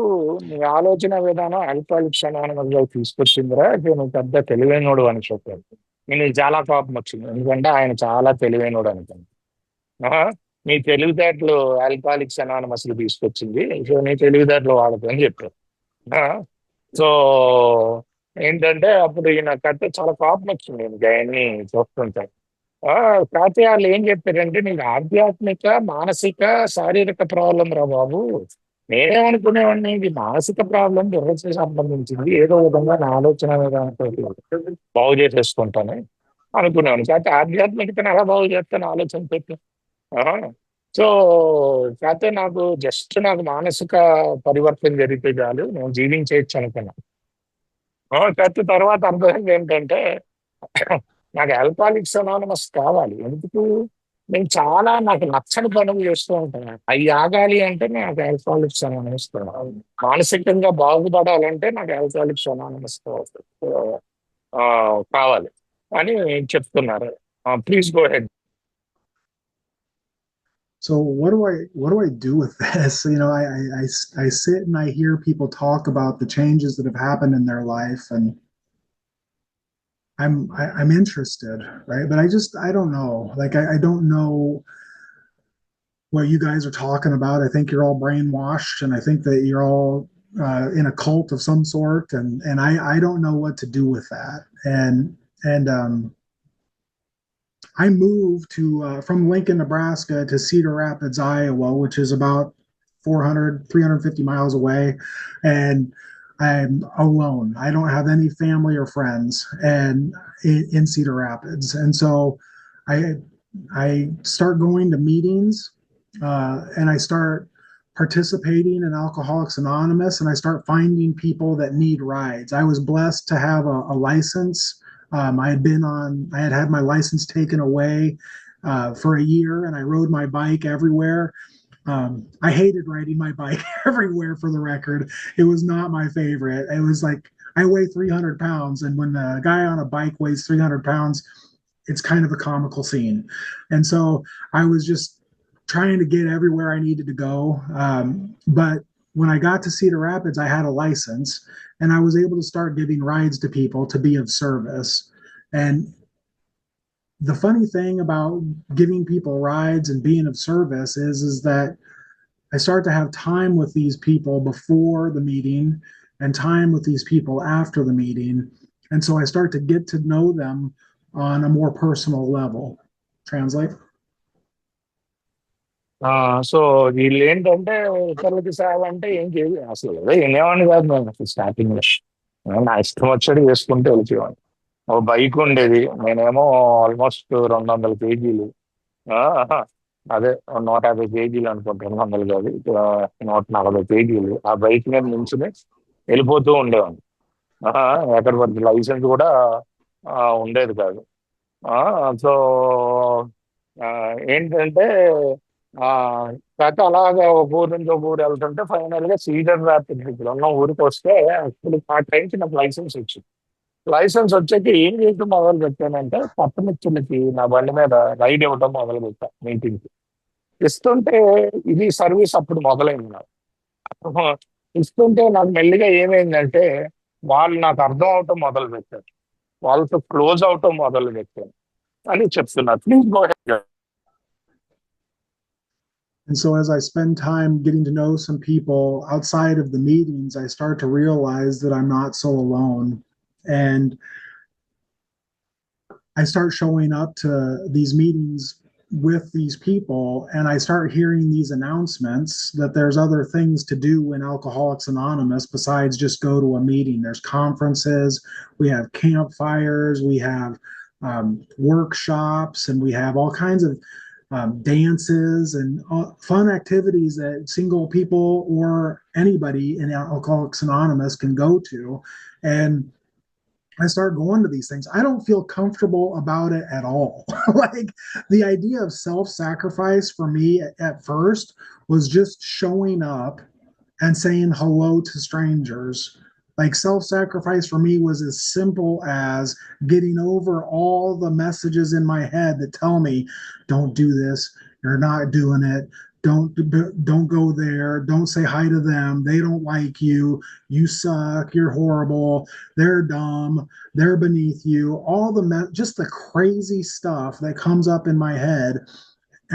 నీ ఆలోచన విధానం ఆల్కహాలిక్స్ అనానిమస్గా తీసుకొచ్చిందిరా, ఇక నువ్వు పెద్ద తెలివైనోడు అని చెప్పారు. నేను చాలా కోపం వచ్చింది, ఎందుకంటే ఆయన చాలా తెలివైనోడు అనుకుంది. నీ తెలివితేటలు ఆల్కహాలిక్స్ అనానిమస్ తీసుకొచ్చింది, సో నీ తెలివితేటలు వాడదు అని చెప్పారు. సో ఏంటంటే అప్పుడు ఈయన కట్టే చాలా కోపం వచ్చింది ఇంకా ఆయన్ని చూస్తుంటారు. కాకపోతే వాళ్ళు ఏం చెప్పారంటే నీకు ఆధ్యాత్మిక, మానసిక, శారీరక ప్రాబ్లం రా బాబు. నేనేమనుకునేవాడిని ఇది మానసిక ప్రాబ్లం, దురదకి సంబంధించింది, ఏదో విధంగా నా ఆలోచన విధానంతో బాగు చేసేసుకుంటాను అనుకునేవాడిని. కాకపోతే ఆధ్యాత్మికతను ఎలా బాగు చేస్తాను ఆలోచన పెట్టి. సో కాకపోతే నాకు మానసిక పరివర్తన జరిగితే చాలు, నేను జీవించేయచ్చు అనుకున్నాను. కాకపోతే తర్వాత అర్థమైంది ఏంటంటే నాకు ఆల్కహాలిక్స్ అనానిమస్ కావాలి. ఎందుకు, నాకు నచ్చని పనులు చేస్తూ ఉంటాను, అవి ఆగాలి అంటే నాకు ఆల్కహాలిక్స్ అనానిమస్ కావాలి. మానసికంగా బాగుపడాలంటే నాకు ఆల్కహాలిక్స్ అనానిమస్ కావాలి అని చెప్తున్నారు. Please go head. So what do I do with this? I sit and I hear people talk about the changes that have happened in their life, and I'm interested, right? But I don't know. Like I don't know what you guys are talking about. I think you're all brainwashed, and I think that you're all in a cult of some sort, and I don't know what to do with that. And I moved to from Lincoln, Nebraska to Cedar Rapids, Iowa, which is about 350 miles away, and I'm alone. I don't have any family or friends, and in Cedar Rapids, and so I I start going to meetings, and I start participating in Alcoholics Anonymous, and I start finding people that need rides. I was blessed to have a license. I had had my license taken away for a year, and I rode my bike everywhere. I hated riding my bike everywhere, for the record. It was not my favorite. It was like I weigh 300 pounds, and when a guy on a bike weighs 300 pounds, it's kind of a comical scene. And so I was just trying to get everywhere I needed to go. But when I got to Cedar Rapids, I had a license and I was able to start giving rides to people to be of service. And the funny thing about giving people rides and being of service is that I start to have time with these people before the meeting and time with these people after the meeting. And so I start to get to know them on a more personal level. Translate. So వీళ్ళు ఏంటంటే ఇతరులకి సేవ అంటే ఏం చేయదు అసలు వినేవాడిని కాదు నేను అసలు స్టార్టింగ్ లో నా ఇష్టం వచ్చాడు చేసుకుంటూ వెళ్ళిపోయేవాడిని. ఒక బైక్ ఉండేది, నేనేమో ఆల్మోస్ట్ 200 కేజీలు. ఆ, అదే 150 కేజీలు అనుకుంటా, 200 కాదు, 140 కేజీలు. ఆ బైక్ మీద నుంచుని వెళ్ళిపోతూ ఉండేవాడిని. ఆ, ఎక్కడ పడితే లైసెన్స్ కూడా ఉండేది కాదు. సో ఏంటంటే ఆ కాక అలాగా ఒక ఊరు నుంచి ఒక ఊరు వెళ్తుంటే ఫైనల్ గా సీడర్ ర్యాపిడ్ ఇక్కడ ఉన్న ఊరికి వస్తే అప్పుడు ఆ టైంకి నాకు లైసెన్స్ వచ్చింది. లైసెన్స్ వచ్చాక ఏం చేయటం మొదలు పెట్టానంటే పట్టణిస్తులకి నా బండి మీద రైడ్ ఇవ్వటం మొదలు పెట్టా మీటింగ్కి. ఇస్తుంటే ఇది సర్వీస్ అప్పుడు మొదలైంది నాకు. ఇస్తుంటే నాకు మెల్లిగా ఏమైందంటే వాళ్ళు నాకు అర్థం అవటం మొదలు పెట్టారు, వాళ్ళతో క్లోజ్ అవటం మొదలు పెట్టాను అని చెప్తున్నారు. Please go head. And so as I spend time getting to know some people outside of the meetings, I start to realize that I'm not so alone. And I start showing up to these meetings with these people, and I start hearing these announcements that there's other things to do in Alcoholics Anonymous besides just go to a meeting. There's conferences, we have campfires, we have workshops, and we have all kinds of dances and fun activities that single people or anybody in Alcoholics Anonymous can go to. And I start going to these things. I don't feel comfortable about it at all. Like the idea of self sacrifice for me at first was just showing up and saying hello to strangers. Like self sacrifice for me was as simple as getting over all the messages in my head that tell me, don't do this, you're not doing it, don't go there, don't say hi to them, they don't like you suck, you're horrible, they're dumb, they're beneath you, all just the crazy stuff that comes up in my head.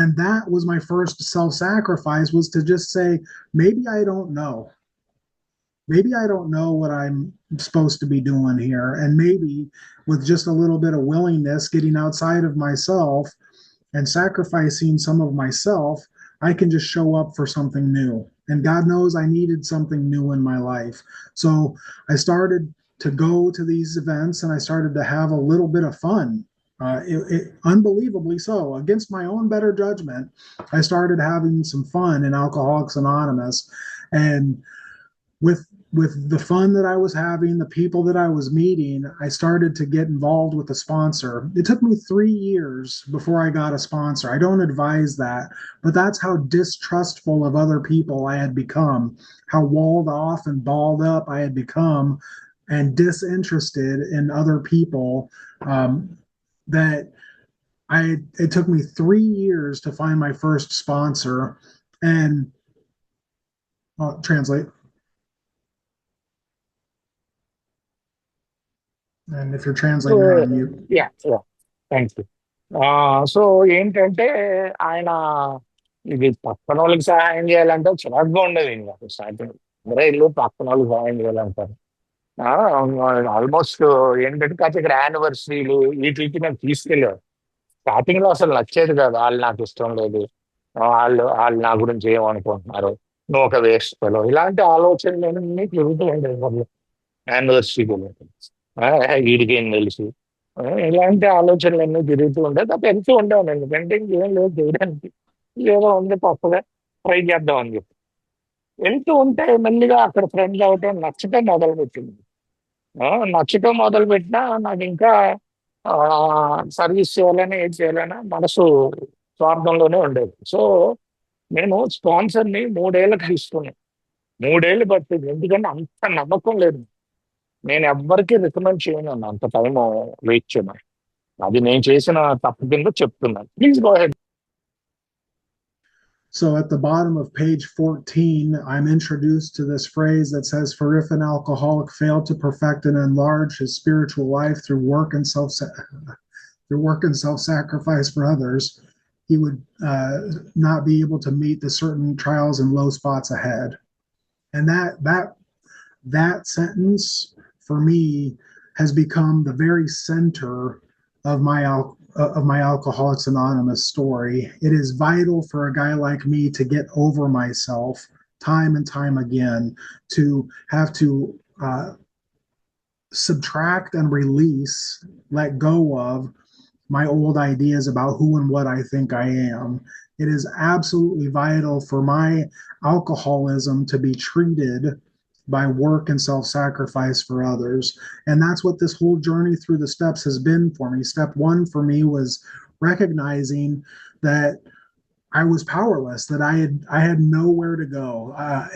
And that was my first self-sacrifice, was to just say, maybe I don't know, maybe I don't know what I'm supposed to be doing here. And maybe with just a little bit of willingness, getting outside of myself and sacrificing some of myself, I can just show up for something new. And God knows I needed something new in my life. So I started to go to these events and I started to have a little bit of fun. Unbelievably so, against my own better judgment, I started having some fun in Alcoholics Anonymous. And with the fun that I was having, the people that I was meeting, I started to get involved with a sponsor. It took me 3 years before I got a sponsor. I don't advise that, but that's how distrustful of other people I had become, how walled off and balled up I had become, and disinterested in other people. That it took me 3 years to find my first sponsor. And translate. And if you're so translating, you're on mute. Yeah, yeah, thank you. So ఏంటంటే ఆయన ఇది పక్కన వాళ్ళకి సహాయం చేయాలంటే చిరాకుగా ఉండేది ఇంకా స్టార్టింగ్. అందరూ ఇల్లు పక్కన వాళ్ళకి సహాయం చేయాలంటారు. ఆల్మోస్ట్ ఏంటంటే కాకపోతే ఇక్కడ యానివర్సరీలు వీటికి నేను తీసుకెళ్ళాను. స్టార్టింగ్ లో అసలు నచ్చేది కాదు. వాళ్ళు నాకు ఇష్టం లేదు, వాళ్ళు వాళ్ళు నా గురించి ఏమనుకుంటున్నారు, నువ్వు ఒక వేస్ట్ ఫెలో, ఇలాంటి ఆలోచనలన్నీ తిరుగుతూ ఉండేది వాళ్ళు. యానివర్సరీ గురించి వీడికి ఏం తెలుసు, ఇలాంటి ఆలోచనలన్నీ తిరుగుతూ ఉండే తప్ప వెళ్తూ ఉండేవాడిని. ఎందుకంటే ఇంకేం లేదు చేయడానికి, ఏదో ఉంది కొత్తగా ట్రై చేద్దాం అని చెప్పి వెళ్తూ ఉంటే మెల్లిగా అక్కడ ఫ్రెండ్స్ అవటం నచ్చటం మొదలుపెట్టింది. ఆ, నచ్చటం మొదలు పెట్టినా నాకు ఇంకా సర్వీస్ చేయాలని ఏది చేయాలన్నా మనసు స్వార్థంలోనే ఉండేది. సో నేను స్పాన్సర్ని 3 ఏళ్ళకి తీసుకున్నాను. 3 ఏళ్ళు పట్టింది, ఎందుకంటే అంత నమ్మకం లేదు. నేను ఎవ్వరికి రికమెండ్ చేయను అన్న అంత టైం వెయిట్ చేయను. అది నేను చేసిన తప్పు కింద చెప్తున్నాను. Please go head. So at the bottom of page 14, I'm introduced to this phrase that says, "For if an alcoholic failed to perfect and enlarge his spiritual life through work and self-sacrifice for others, he would not be able to meet the certain trials and low spots ahead." And that sentence for me has become the very center of my Alcoholics Anonymous story. It is vital for a guy like me to get over myself time and time again, to have to subtract and release, let go of my old ideas about who and what I think I am. It is absolutely vital for my alcoholism to be treated by work and self sacrifice for others. And that's what this whole journey through the steps has been for me. Step one for me was recognizing that I was powerless, that I had nowhere to go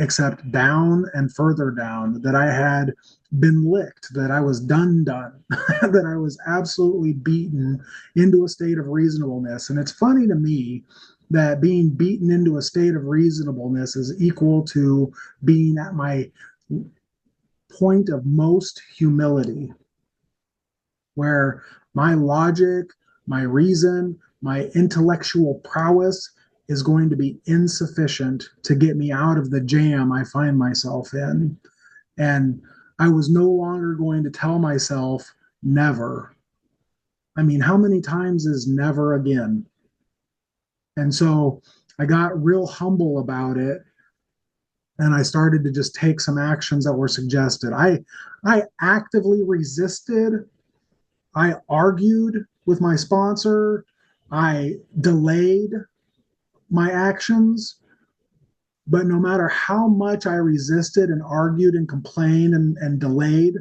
except down and further down, that I had been licked, that I was done, that I was absolutely beaten into a state of reasonableness. And it's funny to me that being beaten into a state of reasonableness is equal to being at my point of most humility, where my logic, my reason, my intellectual prowess is going to be insufficient to get me out of the jam I find myself in. And I was no longer going to tell myself never. I mean, how many times is never again? And so I got real humble about it, and I started to just take some actions that were suggested. I actively resisted. I argued with my sponsor. I delayed my actions. But no matter how much I resisted and argued and complained and delayed,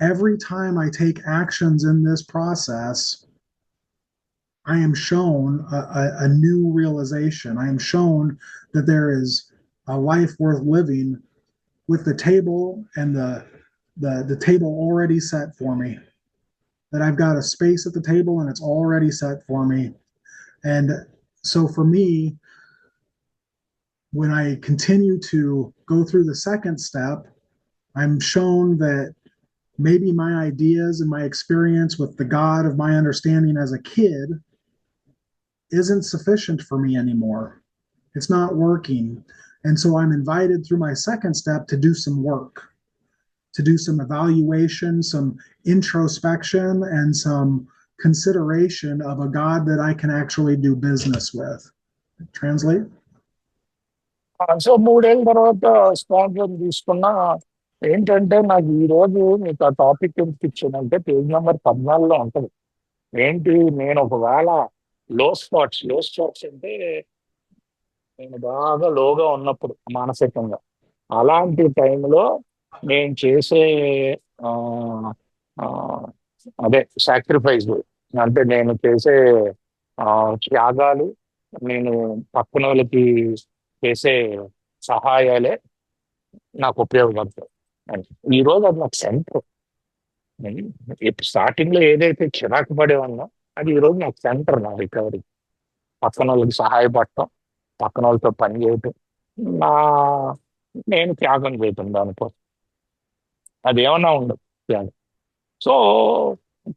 every time I take actions in this process, I am shown a new realization. I am shown that there is a life worth living with the table and the table already set for me. That I've got a space at the table and it's already set for me. And so for me, when I continue to go through the second step, I'm shown that maybe my ideas and my experience with the God of my understanding as a kid isn't sufficient for me anymore. It's not working. And so I'm invited through my second step to do some work, to do some evaluation, some introspection, and some consideration of a God that I can actually do business with. Translate? So 3 ఏళ్ళ తర్వాత sponsor తీసుకున్నా. ఏంటంటే నాకు ఈ రోజు మీకు ఆ topic ఎందుకు ఇచ్చానంటే పేజ్ నెంబర్ 14లో ఉంటది. ఏంటి, నేను ఒకవేళ లో స్పాట్స్ అంటే నేను బాగా లోగా ఉన్నప్పుడు మానసికంగా, అలాంటి టైంలో నేను చేసే ఆ, ఆ, అదే సాక్రిఫైస్, అంటే నేను చేసే ఆ, త్యాగాలు, నేను పక్కన వాళ్ళకి చేసే సహాయాలే నాకు ఉపయోగపడతాయి. అని ఈ రోజు అది నాకు సెంటర్. ఇప్పుడు స్టార్టింగ్ లో ఏదైతే చిరాకు పడేవాడినో అది ఈ రోజు నాకు సెంటర్, నా రికవరీ. పక్కన వాళ్ళకి సహాయపడటం, పక్కన వాళ్ళతో పని చేయటం, నా నేను త్యాగం చేయటం దానికోసం. అది ఏమన్నా ఉండదు త్యాగం. సో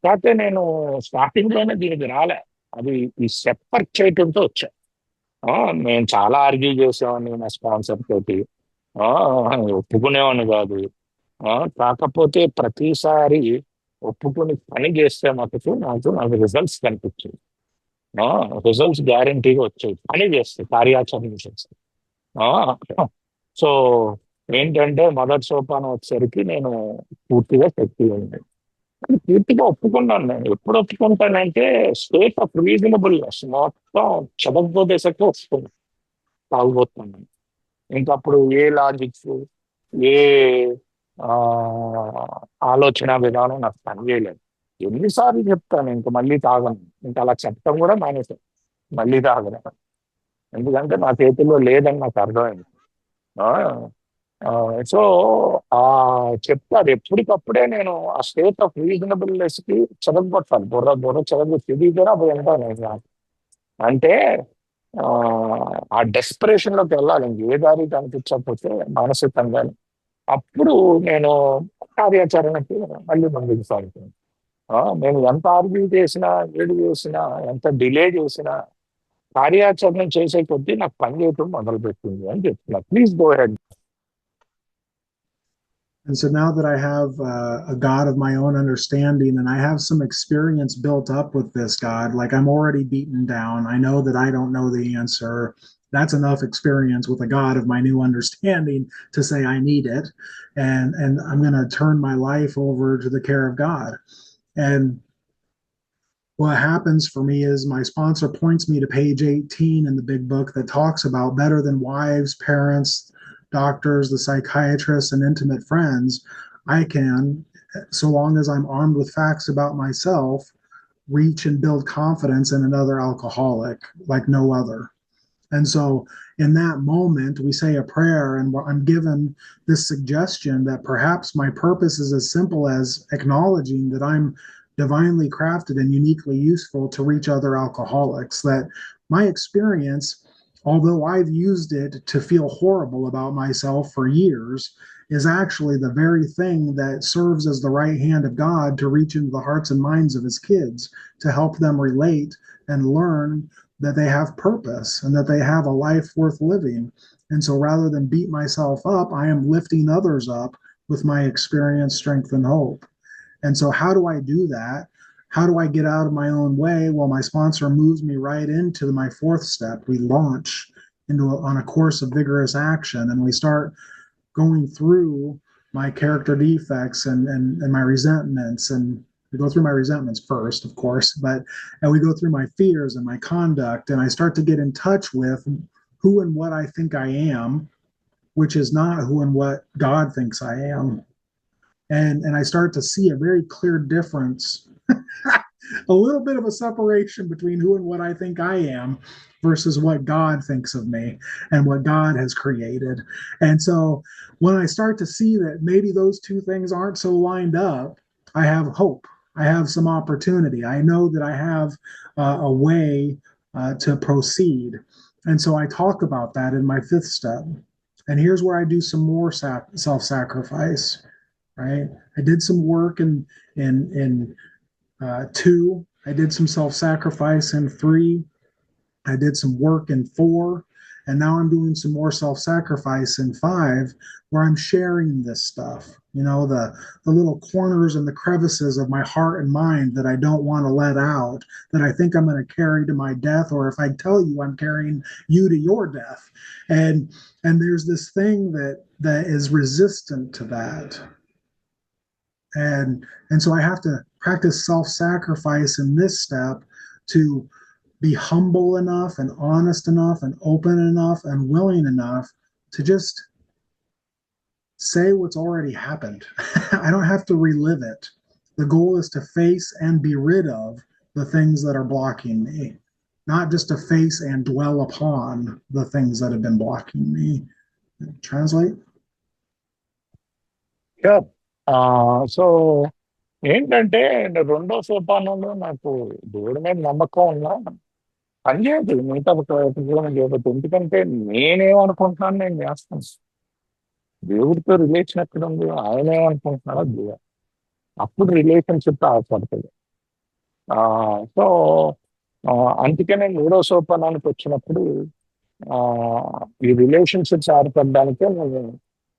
కాకపోతే నేను స్టార్టింగ్ లోనే దీనికి రాలే. అది ఈ స్టెప్ వర్క్ చేయటంతో వచ్చా. ఆ, నేను చాలా ఆర్గ్యూ చేసేవాడిని నా స్పాన్సర్ తోటి. ఆ, ఒప్పుకునేవాడిని కాదు. ఆ, కాకపోతే ప్రతిసారి ఒప్పుకొని పని చేస్తే మటుకు నాకు రిజల్ట్స్ కనిపించాయి. రిజల్ట్స్ గ్యారంటీగా వచ్చాయి పని చేస్తే కార్యాచరణ చేస్తే. ఆ, సో ఏంటంటే మొదటి సోపానం వచ్చేసరికి నేను పూర్తిగా శక్తి ఉంది. కానీ పూర్తిగా ఒప్పుకున్నాను. నేను ఎప్పుడు ఒప్పుకుంటానంటే స్టేట్ ఆఫ్ రీజనబుల్నెస్ మొత్తం చదవబోదేశకు ఒప్పుకున్నాను, తాగుబోతున్నాను. ఇంకా అప్పుడు ఏ లాజిక్స్, ఏ ఆ, ఆలోచన విధానం నాకు పనిచేయలేదు. ఎన్నిసార్లు చెప్తాను ఇంకా మళ్ళీ తాగను, ఇంకా అలా చెప్పడం కూడా మానేశాను, మళ్ళీ తాగను. ఎందుకంటే నా చేతుల్లో లేదని నాకు అర్థమైంది. ఆ, ఆ, సో ఆ చెప్తే అది ఎప్పటికప్పుడే నేను ఆ స్టేట్ ఆఫ్ రీజనబుల్నెస్ కి చదవగొట్టాలి, బుర్ర బుర్ర చదవ తెలియదురా అప్పుడు వెళ్తాను నేను. అంటే ఆ ఆ డెస్పరేషన్ లోకి వెళ్ళాలి, ఇంక ఏ దారి కనిపించకపోతే మానసికంగా. అప్పుడు నేను కార్యాచరణకి మళ్ళీ ముందుకు సాగుతాను. నేను ఎంత ఆర్గ్యూ చేసినా, ఏడు చేసినా, ఎంత డిలే చేసినా కార్యాచరణ చేసే కొద్దీ నాకు పని చేయటం మొదలుపెట్టింది అని చెప్తున్నా. Please go head. And so now that I have a God of my own understanding and I have some experience built up with this God, like I'm already beaten down, I know that I don't know the answer. That's enough experience with a God of my new understanding to say I need it, and I'm going to turn my life over to the care of God. And what happens for me is my sponsor points me to page 18 in the big book that talks about better than wives, parents, doctors, the psychiatrists, and intimate friends. I can, so long as I'm armed with facts about myself, reach and build confidence in another alcoholic like no other. And so in that moment, we say a prayer, and I'm given this suggestion that perhaps my purpose is as simple as acknowledging that I'm divinely crafted and uniquely useful to reach other alcoholics. That my experience, although I've used it to feel horrible about myself for years, is actually the very thing that serves as the right hand of God to reach into the hearts and minds of his kids to help them relate and learn that they have purpose and that they have a life worth living. And so rather than beat myself up, I am lifting others up with my experience, strength, and hope. And so, how do I do that? How do I get out of my own way? Well, my sponsor moves me right into my fourth step. We launch on a course of vigorous action, and we start going through my character defects and my resentments, and we go through my resentments first, of course, but and we go through my fears and my conduct, and I start to get in touch with who and what I think I am, which is not who and what God thinks I am. And I start to see a very clear difference, a little bit of a separation between who and what I think I am versus what God thinks of me and what God has created. And so when I start to see that maybe those two things aren't so lined up, I have hope. I have some opportunity. I know that I have a way to proceed. And so I talk about that in my fifth step. And here's where I do some more self sacrifice, right? I did some work in two. I did some self sacrifice in three. I did some work in four. And now I'm doing some more self sacrifice in five, where I'm sharing this stuff, the little corners and the crevices of my heart and mind that I don't want to let out, that I think I'm going to carry to my death, or if I tell you I'm carrying you to your death. And there's this thing that is resistant to that, and so I have to practice self-sacrifice in this step to be humble enough and honest enough and open enough and willing enough to just say what's already happened. I don't have to relive it. The goal is to face and be rid of the things that are blocking me, not just to face and dwell upon the things that have been blocking me. Translate? Sure. So ఏంటంటే రెండో సోపానంలో నాకు దేవుడి మీద నమ్మకం ఉన్నా పనిచేయదు, మిగతా చేయబోతుంది. ఎందుకంటే నేనేమనుకుంటున్నాను నేను చేస్తాను. దేవుడితో రిలేషన్ ఎక్కడ ఉంది, ఆయన ఏమనుకుంటున్నాడో దేవుడు. అప్పుడు రిలేషన్షిప్ ఆధారపడుతుంది. సో అందుకనే మూడో సోపానానికి వచ్చినప్పుడు ఆ, ఈ రిలేషన్షిప్స్ ఏర్పడడానికే నేను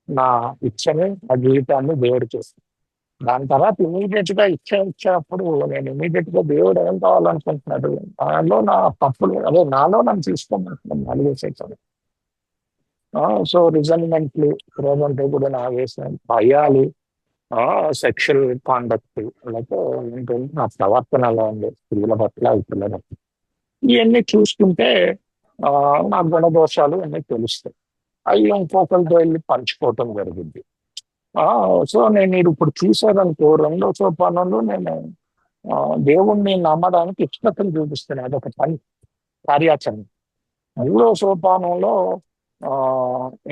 నా ఇచ్చని ఆ జీవితాన్ని దేవుడు చేస్తాను. దాని తర్వాత ఇమీడియట్ గా ఇచ్చినప్పుడు నేను ఇమీడియట్ గా దేవుడు ఏం కావాలనుకుంటున్నాడు, నాలో నా తప్పులు అదే నాలో నన్ను తీసుకోమంటున్నాను అడిగేసేసాడు. సో రిజల్ట్మెంట్లు ప్రేమంటే కూడా నా వేసిన భయాలు, సెక్షువల్ కాండక్ట్, లేకపోతే ఏంటంటే నా ప్రవర్తన ఎలా ఉంది స్త్రీల పట్ల ఇతరుల పట్ల, ఇవన్నీ చూసుకుంటే ఆ, నా గుణదోషాలు అన్నీ తెలుస్తాయి. అవి ఇంకొకరితో వెళ్ళి పంచుకోవటం జరుగుద్ది. ఆ, సో నేను ఇది ఇప్పుడు చూసాననుకో, రెండో సోపానంలో నేను ఆ, దేవుణ్ణి నమ్మడానికి ఇష్టతను చూపిస్తున్నాను, అదొక పని కార్యాచరణ. మూడో సోపానంలో ఆ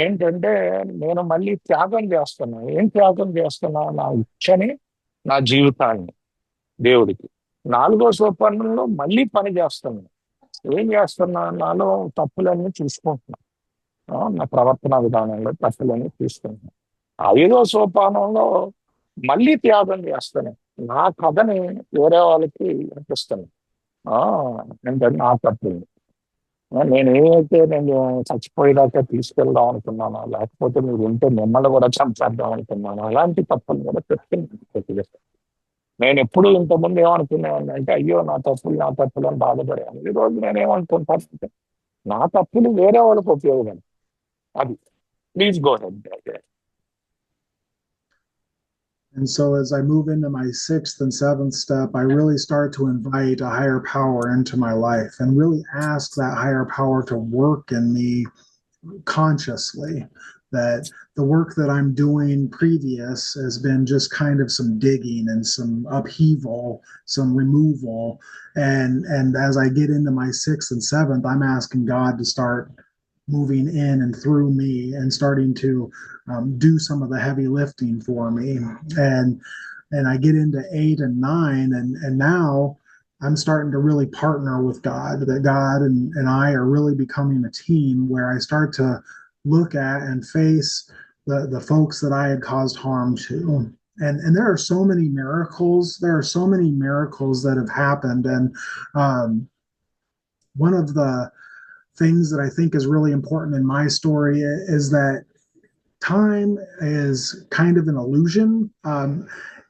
ఏంటంటే నేను మళ్ళీ త్యాగం చేస్తున్నా. ఏం త్యాగం చేస్తున్నా? నా ఇచ్చని, నా జీవితాన్ని దేవుడికి. నాలుగో సోపానంలో మళ్ళీ పని చేస్తున్నా. ఏం చేస్తున్నా? నాలో తప్పులన్నీ చూసుకుంటున్నా. నా ప్రవర్తన విధానంలో తప్పులన్నీ చూసుకుంటున్నా. ఐదో సోపానంలో మళ్ళీ త్యాగం చేస్తాను. నా కథని వేరే వాళ్ళకి వినిపిస్తాను. ఆ, ఏంటంటే నా తప్పులు నేను ఏమైతే నేను చచ్చిపోయేదాకా తీసుకెళ్దాం అనుకున్నానో, లేకపోతే మీరు ఉంటే మిమ్మల్ని కూడా చంపేద్దాం అనుకున్నాను, అలాంటి తప్పులు కూడా పెట్టుకుని నేను ఎప్పుడు ఇంతకుముందు ఏమనుకునేవాడిని అంటే, అయ్యో నా తప్పులు అని బాధపడేవాను. ఈ రోజు నేను ఏమనుకుంటానంటే, నా తప్పులు వేరే వాళ్ళకి ఉపయోగం. అది. Please go head. And so as I move into my sixth and seventh step, I really start to invite a higher power into my life and really ask that higher power to work in me consciously. That the work that I'm doing previous has been just kind of some digging and some upheaval, some removal. And as I get into my sixth and seventh, I'm asking God to start moving in and through me and starting to do some of the heavy lifting for me. And and I get into 8 and 9, and now I'm starting to really partner with God. That God and I are really becoming a team where I start to look at and face the folks that I had caused harm to. And there are so many miracles. There are so many miracles that have happened. And one of the things that I think is really important in my story is that time is kind of an illusion.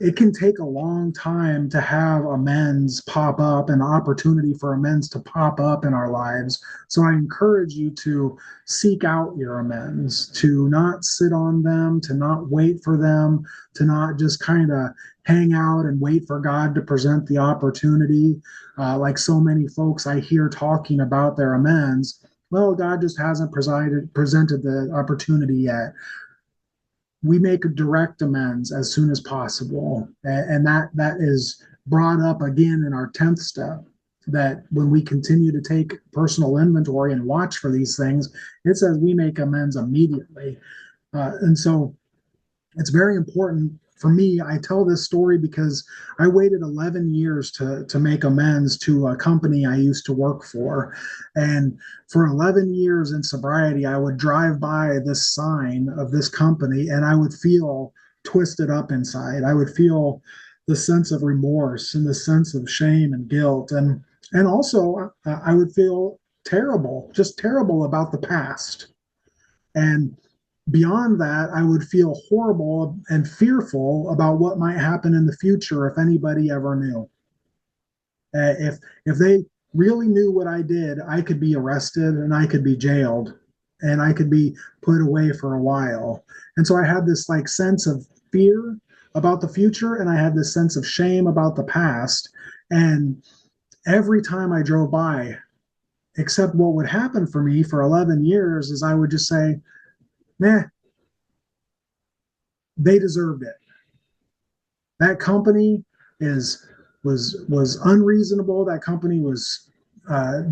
It can take a long time to have amends pop up, an opportunity for amends to pop up in our lives. So I encourage you to seek out your amends, to not sit on them, to not wait for them, to not just kind of hang out and wait for God to present the opportunity. Like so many folks I hear talking about their amends. Well, God just hasn't presented the opportunity yet. We make a direct amends as soon as possible. And that is brought up again in our 10th step, that when we continue to take personal inventory and watch for these things, it says we make amends immediately. And so it's very important for me. I tell this story because I waited 11 years to make amends to a company I used to work for. And for 11 years in sobriety, I would drive by this sign of this company and I would feel twisted up inside. I would feel the sense of remorse and the sense of shame and guilt. And also, I would feel terrible, just terrible about the past. And beyond that, I would feel horrible and fearful about what might happen in the future if anybody ever knew. If they really knew what I did, I could be arrested and I could be jailed and I could be put away for a while. And so I had this like sense of fear about the future, and I had this sense of shame about the past. And every time I drove by, except what would happen for me for 11 years is I would just say, nah, they deserved it. That company is was unreasonable. That company was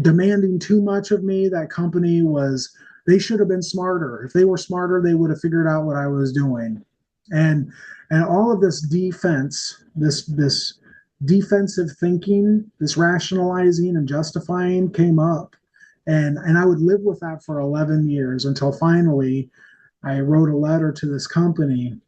demanding too much of me. That company was, they should have been smarter. If they were smarter, they would have figured out what I was doing. And and all of this defense, this defensive thinking, this rationalizing and justifying came up. And I would live with that for 11 years until finally I wrote a letter to this company.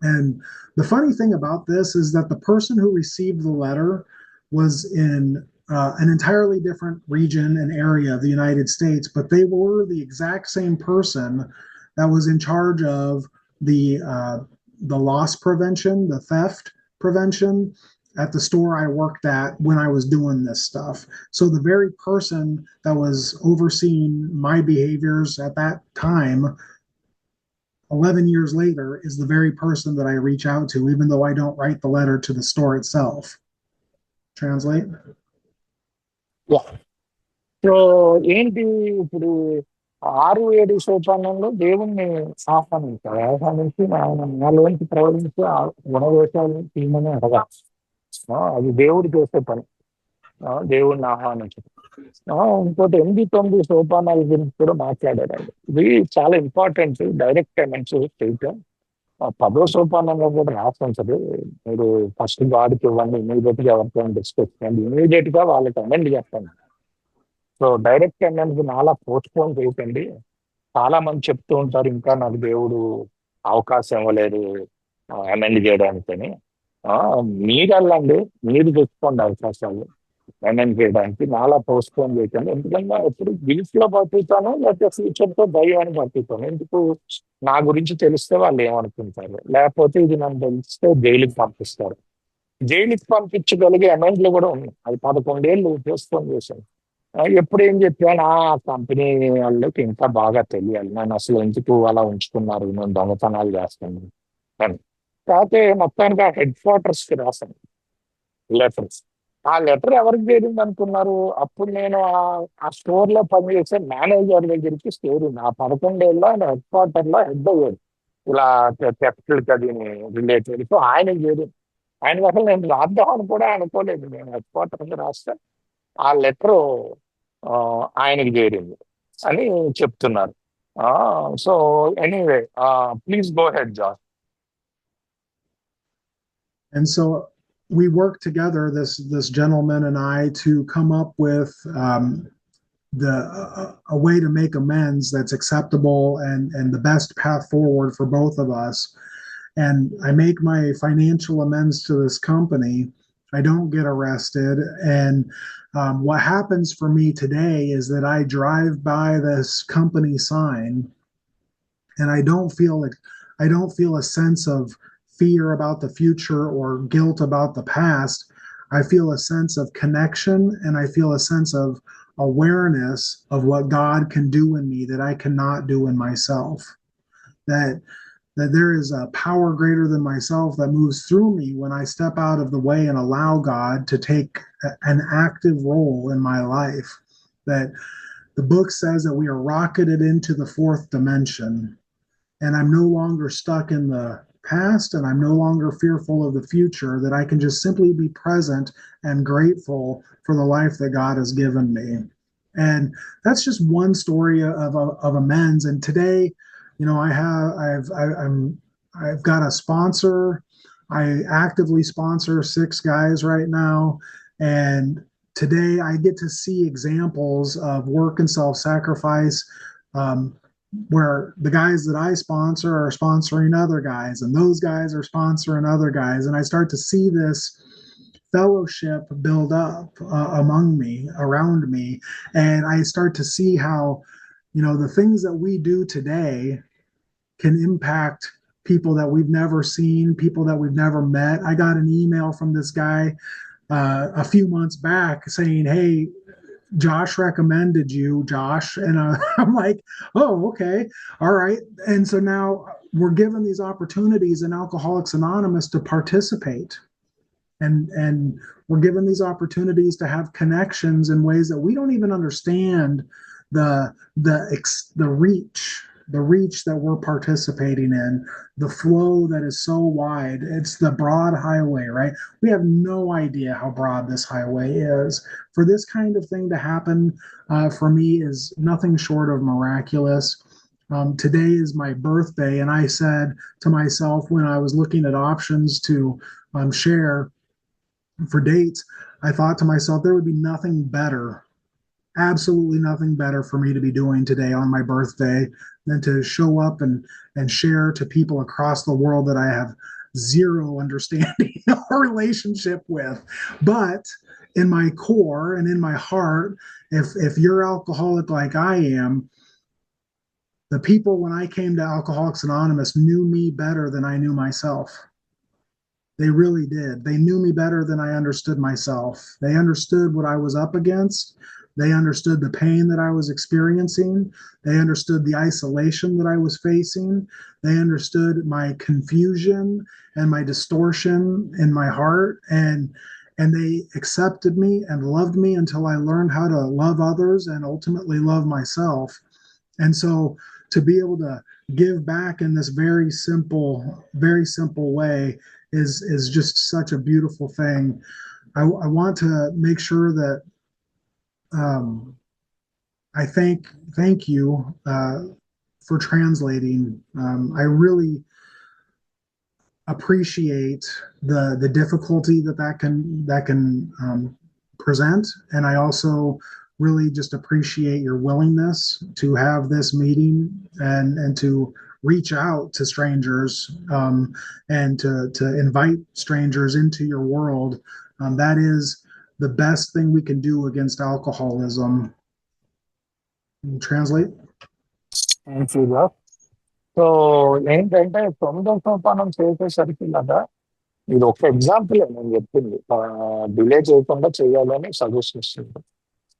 And the funny thing about this is that the person who received the letter was in an entirely different region and area of the United States, but they were the exact same person that was in charge of the loss prevention, the theft prevention at the store I worked at when I was doing this stuff. So the very person that was overseeing my behaviors at that time 11 years later is the very person that I reach out to, even though I don't write the letter to the store itself. Translate. So ఏంటి ఇప్పుడు 6-7 సోపానంలో దేవుణ్ణి ఆహ్వానించి ఆయన నాలోంచి ప్రవహించి ఆ గుణదోషాలను తీయమని అడగాలి. అది దేవుడు చేసే పని, దేవుణ్ణి ఆహ్వానించడం. ఇంకోటి 8-9 సోపానాల గురించి కూడా మాట్లాడారండి. ఇది చాలా ఇంపార్టెంట్. డైరెక్ట్ పేమెంట్స్ స్టేట్ 10వ సోపానంలో కూడా రాసి ఉంటది. మీరు ఫస్ట్ గాడికి ఇవ్వండి, ఇమీడియట్ గా ఎవరికైనా డిస్కస్ చేయండి, ఇమీడియట్ గా వాళ్ళకి అమెండ్ చెప్పండి. సో డైరెక్ట్ పేమెంట్ నాలా పోస్ట్ పోన్ చేయకండి. చాలా మంది చెప్తూ ఉంటారు ఇంకా నాకు దేవుడు అవకాశం ఇవ్వలేదు అమెండ్ చేయడానికని. మీరు వెళ్ళండి, మీరు తెచ్చుకోండి అవకాశాలు అమెండ్ చేయడానికి. నాలా పోస్ట్ పోన్ చేయకండి. ఎందుకంటే ఎప్పుడు గిల్స్ లో బతుకుతాను, లేకపోతే ఫ్యూచర్ తో భయాన్ని బతుకుతాను. ఎందుకు నా గురించి తెలిస్తే వాళ్ళు ఏమనుకుంటారు, లేకపోతే ఇది నన్ను తెలిస్తే జైలుకి పంపిస్తారు. జైలుకి పంపించగలిగే అమౌంట్లు కూడా ఉన్నాయి. అది 11 ఏళ్ళు పోస్ట్పోన్ చేశాను. ఎప్పుడు ఏం చెప్పాను, ఆ కంపెనీ వాళ్ళకి ఇంకా బాగా తెలియాలి నన్ను అసలు ఎందుకు అలా ఉంచుకున్నారు, నేను దొంగతనాలు చేస్తాను అని. కాకపోతే మొత్తానికి ఆ హెడ్ క్వార్టర్స్ కి రాశాను లెటర్స్. ఆ లెటర్ ఎవరికి చేరింది అనుకున్నారు? అప్పుడు నేను ఆ స్టోర్ లో పనిచేసే మేనేజర్ దగ్గరికి స్టోర్ ఉంది. ఆ 11 ఏళ్ళలో ఆయన హెడ్ క్వార్టర్ లో హెడ్ అయ్యాడు ఇలా థెఫ్ట్లకి అది రిలేటెడ్. సో ఆయనకి చేరింది. ఆయనకి అసలు నేను రాద్దామని కూడా అనుకోలేదు. నేను హెడ్ క్వార్టర్ రాస్తే ఆ లెటర్ ఆయనకి చేరింది అని చెప్తున్నారు. So anyway, please go ahead John. And so we worked together, this gentleman and I, to come up with a way to make amends that's acceptable and the best path forward for both of us. And I make my financial amends to this company. I don't get arrested. And what happens for me today is that I drive by this company sign and I don't feel a sense of fear about the future or guilt about the past. I feel a sense of connection and I feel a sense of awareness of what God can do in me that I cannot do in myself. That there is a power greater than myself that moves through me when I step out of the way and allow God to take an active role in my life. That the book says that we are rocketed into the 4th dimension, and I'm no longer stuck in the past and I'm no longer fearful of the future, that I can just simply be present and grateful for the life that God has given me. And that's just one story of amends. And today, you know, I've got a sponsor. I actively sponsor 6 guys right now. And today I get to see examples of work and self-sacrifice, where the guys that I sponsor are sponsoring other guys, and those guys are sponsoring other guys. And I start to see this fellowship build up among me, around me. And I start to see how, you know, the things that we do today can impact people that we've never seen, people that we've never met. I got an email from this guy a few months back saying, "Hey, Josh recommended you, Josh." And I'm like, "Oh, okay. All right." And so now we're given these opportunities in Alcoholics Anonymous to participate. And we're given these opportunities to have connections in ways that we don't even understand the reach that we're participating in, the flow that is so wide. It's the broad highway, right? We have no idea how broad this highway is. For this kind of thing to happen for me is nothing short of miraculous. Today is my birthday, and I said to myself when I was looking at options to share for dates, I thought to myself there would be nothing better, absolutely nothing better for me to be doing today on my birthday than to show up and share to people across the world that I have zero understanding or relationship with. But in my core and in my heart, if you're alcoholic like I am, the people when I came to Alcoholics Anonymous knew me better than I knew myself. They really did. They knew me better than I understood myself. They understood what I was up against. They understood the pain that I was experiencing. They understood the isolation that I was facing. They understood my confusion and my distortion in my heart. And they accepted me and loved me until I learned how to love others and ultimately love myself. And so to be able to give back in this very simple way is just such a beautiful thing. I want to make sure that um, I thank you for translating. I really appreciate the difficulty that can present, and I also really just appreciate your willingness to have this meeting and to reach out to strangers and to invite strangers into your world. That is the best thing we can do against alcoholism. Translate. So ఏంటంటే తొమ్మిదో సోపానం చేసేసరికి కదా ఇది ఒక example నేను చెప్పింది delay చేయకుండా చేయాలని సజెషన్ ఇస్తుంది.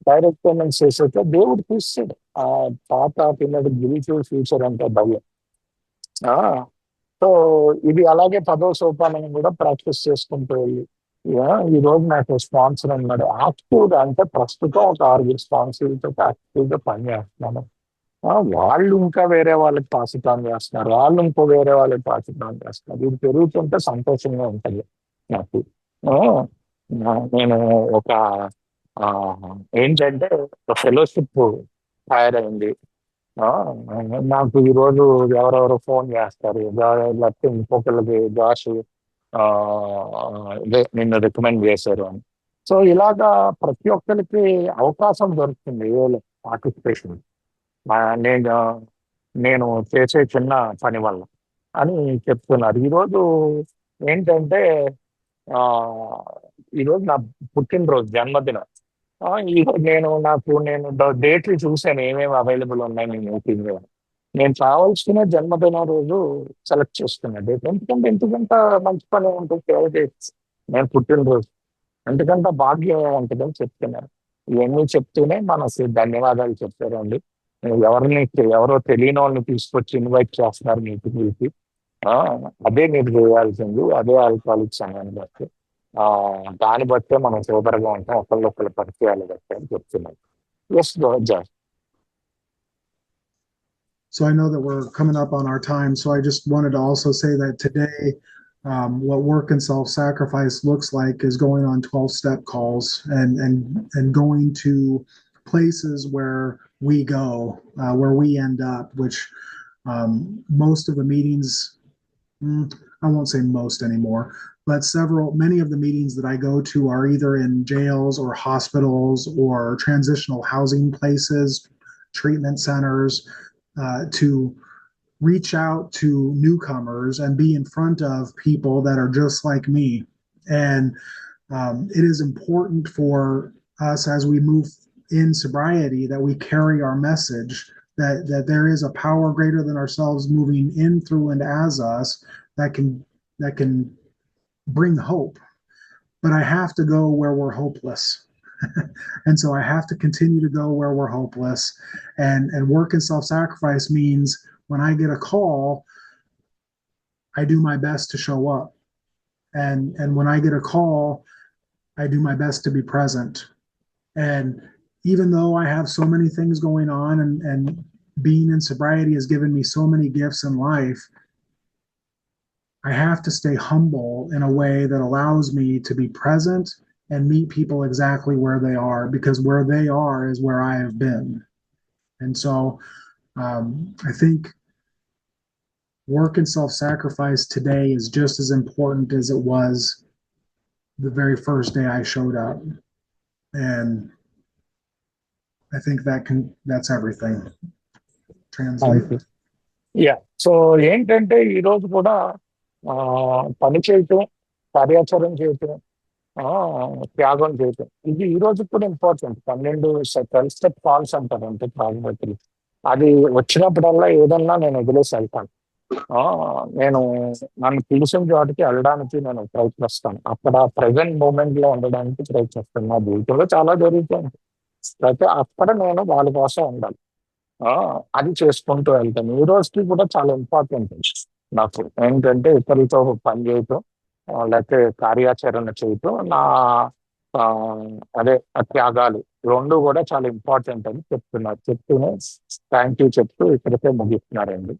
డైరెక్ట్ పేమెంట్స్ చేసేస్తే దేవుడు చూస్తాడు. ఆ పాత పిల్లడి గిల్ట్ ఫ్యూచర్ అంటే భయం. సో ఇది అలాగే 10వ సోపానం కూడా ప్రాక్టీస్ చేసుకుంటూ వెళ్ళి ఈ రోజు నాకు స్పాన్సర్ అన్నాడు. యాక్టివ్గా అంటే ప్రస్తుతం ఒక 6 స్పాన్సర్లతో యాక్టివ్గా పనిచేస్తున్నాను. వాళ్ళు ఇంకా వేరే వాళ్ళకి పాసిట్ చేస్తున్నారు, వాళ్ళు ఇంకో వేరే వాళ్ళకి పాసిట్ చేస్తున్నారు. ఇది పెరుగుతుంటే సంతోషంగా ఉంటుంది నాకు. నేను ఒక ఏంటంటే ఒక ఫెలోషిప్ తయారైంది. నాకు ఈరోజు ఎవరెవరు ఫోన్ చేస్తారు, లేకపోతే ఇంకొకళ్ళకి జాష్ నిన్ను రికమెండ్ చేశారు అని. సో ఇలాగా ప్రతి ఒక్కరికి అవకాశం దొరుకుతుంది పార్టిసిపేషన్ నేను నేను చేసే చిన్న పని వల్ల అని చెప్తున్నారు. ఈరోజు ఏంటంటే ఈరోజు నా పుట్టినరోజు, జన్మదినం. ఈరోజు నేను డేట్లు చూసాను ఏమేమి అవైలబుల్ ఉన్నాయి మీ మీటింగ్. నేను కావాల్సిన జన్మదినం రోజు సెలెక్ట్ చేసుకున్నా డేట్. ఎందుకంటే మంచి పని ఉంటుంది. నేను పుట్టినరోజు ఎందుకంటే భాగ్యం ఉంటుందని చెప్తున్నారు. ఇవన్నీ చెప్తూనే మనకు ధన్యవాదాలు చెప్పారండి. ఎవరో తెలియని వాళ్ళని తీసుకొచ్చి ఇన్వైట్ చేస్తున్నారు మీటింగ్లకి. అదే మీరు చేయాల్సింది. అదే ఆల్కహాలిక్స్ అని బట్టి దాన్ని బట్టే మనం సోబర్గా ఉంటాం. ఒకళ్ళొక్కళ్ళ పరిచయాలు బట్టి అని చెప్తున్నాం. Yes Jaz. So I know that we're coming up on our time. So I just wanted to also say that today, what work and self-sacrifice looks like is going on 12-step calls and going to places where we go, where we end up, which most of the meetings, I won't say most anymore, but many of the meetings that I go to are either in jails or hospitals or transitional housing places, treatment centers, to reach out to newcomers and be in front of people that are just like me. And it is important for us as we move in sobriety that we carry our message that there is a power greater than ourselves moving in, through, and as us that can bring hope. But I have to go where we're hopeless. And so I have to continue to go where we're hopeless. And work and self-sacrifice means when I get a call, I do my best to show up. And when I get a call, I do my best to be present. And even though I have so many things going on and being in sobriety has given me so many gifts in life, I have to stay humble in a way that allows me to be present and meet people exactly where they are, because where they are is where I have been. And so I think work and self-sacrifice today is just as important as it was the very first day I showed up. And I think that's everything. Translate. So ఏంటంటే ఈరోజు కూడా ఆ, పని చేయటం, కార్యాచరణ చేయటం, ఆ, త్యాగం చేయటం, ఇది ఈ రోజు కూడా ఇంపార్టెంట్. 12 స్టెప్ కాల్స్ అంటారు అంటే ప్రారంభతులు. అది వచ్చినప్పుడల్లా ఏదన్నా నేను వదిలేసి వెళ్తాను. ఆ, నేను నన్ను పిలిచిన చోటికి వెళ్ళడానికి నేను ప్రయత్నిస్తాను. అక్కడ ప్రజెంట్ మూమెంట్ లో ఉండడానికి ప్రయత్నిస్తాను. నా జీవితంలో చాలా జరుగుతుంది, అయితే అక్కడ నేను వాళ్ళ కోసం ఉండాలి. ఆ, అది చేసుకుంటూ వెళ్తాను. ఈ రోజుకి కూడా చాలా ఇంపార్టెంట్ నాకు ఏంటంటే ఇతరులతో పని చేయటం, లేకపోతే కార్యాచరణ చేయటం, నా ఆ, అదే ఆ త్యాగాలు రెండు కూడా చాలా ఇంపార్టెంట్ అని చెప్తున్నారు. చెప్తూనే థ్యాంక్ యూ చెప్తూ ఇక్కడికే ముగిస్తున్నారండి.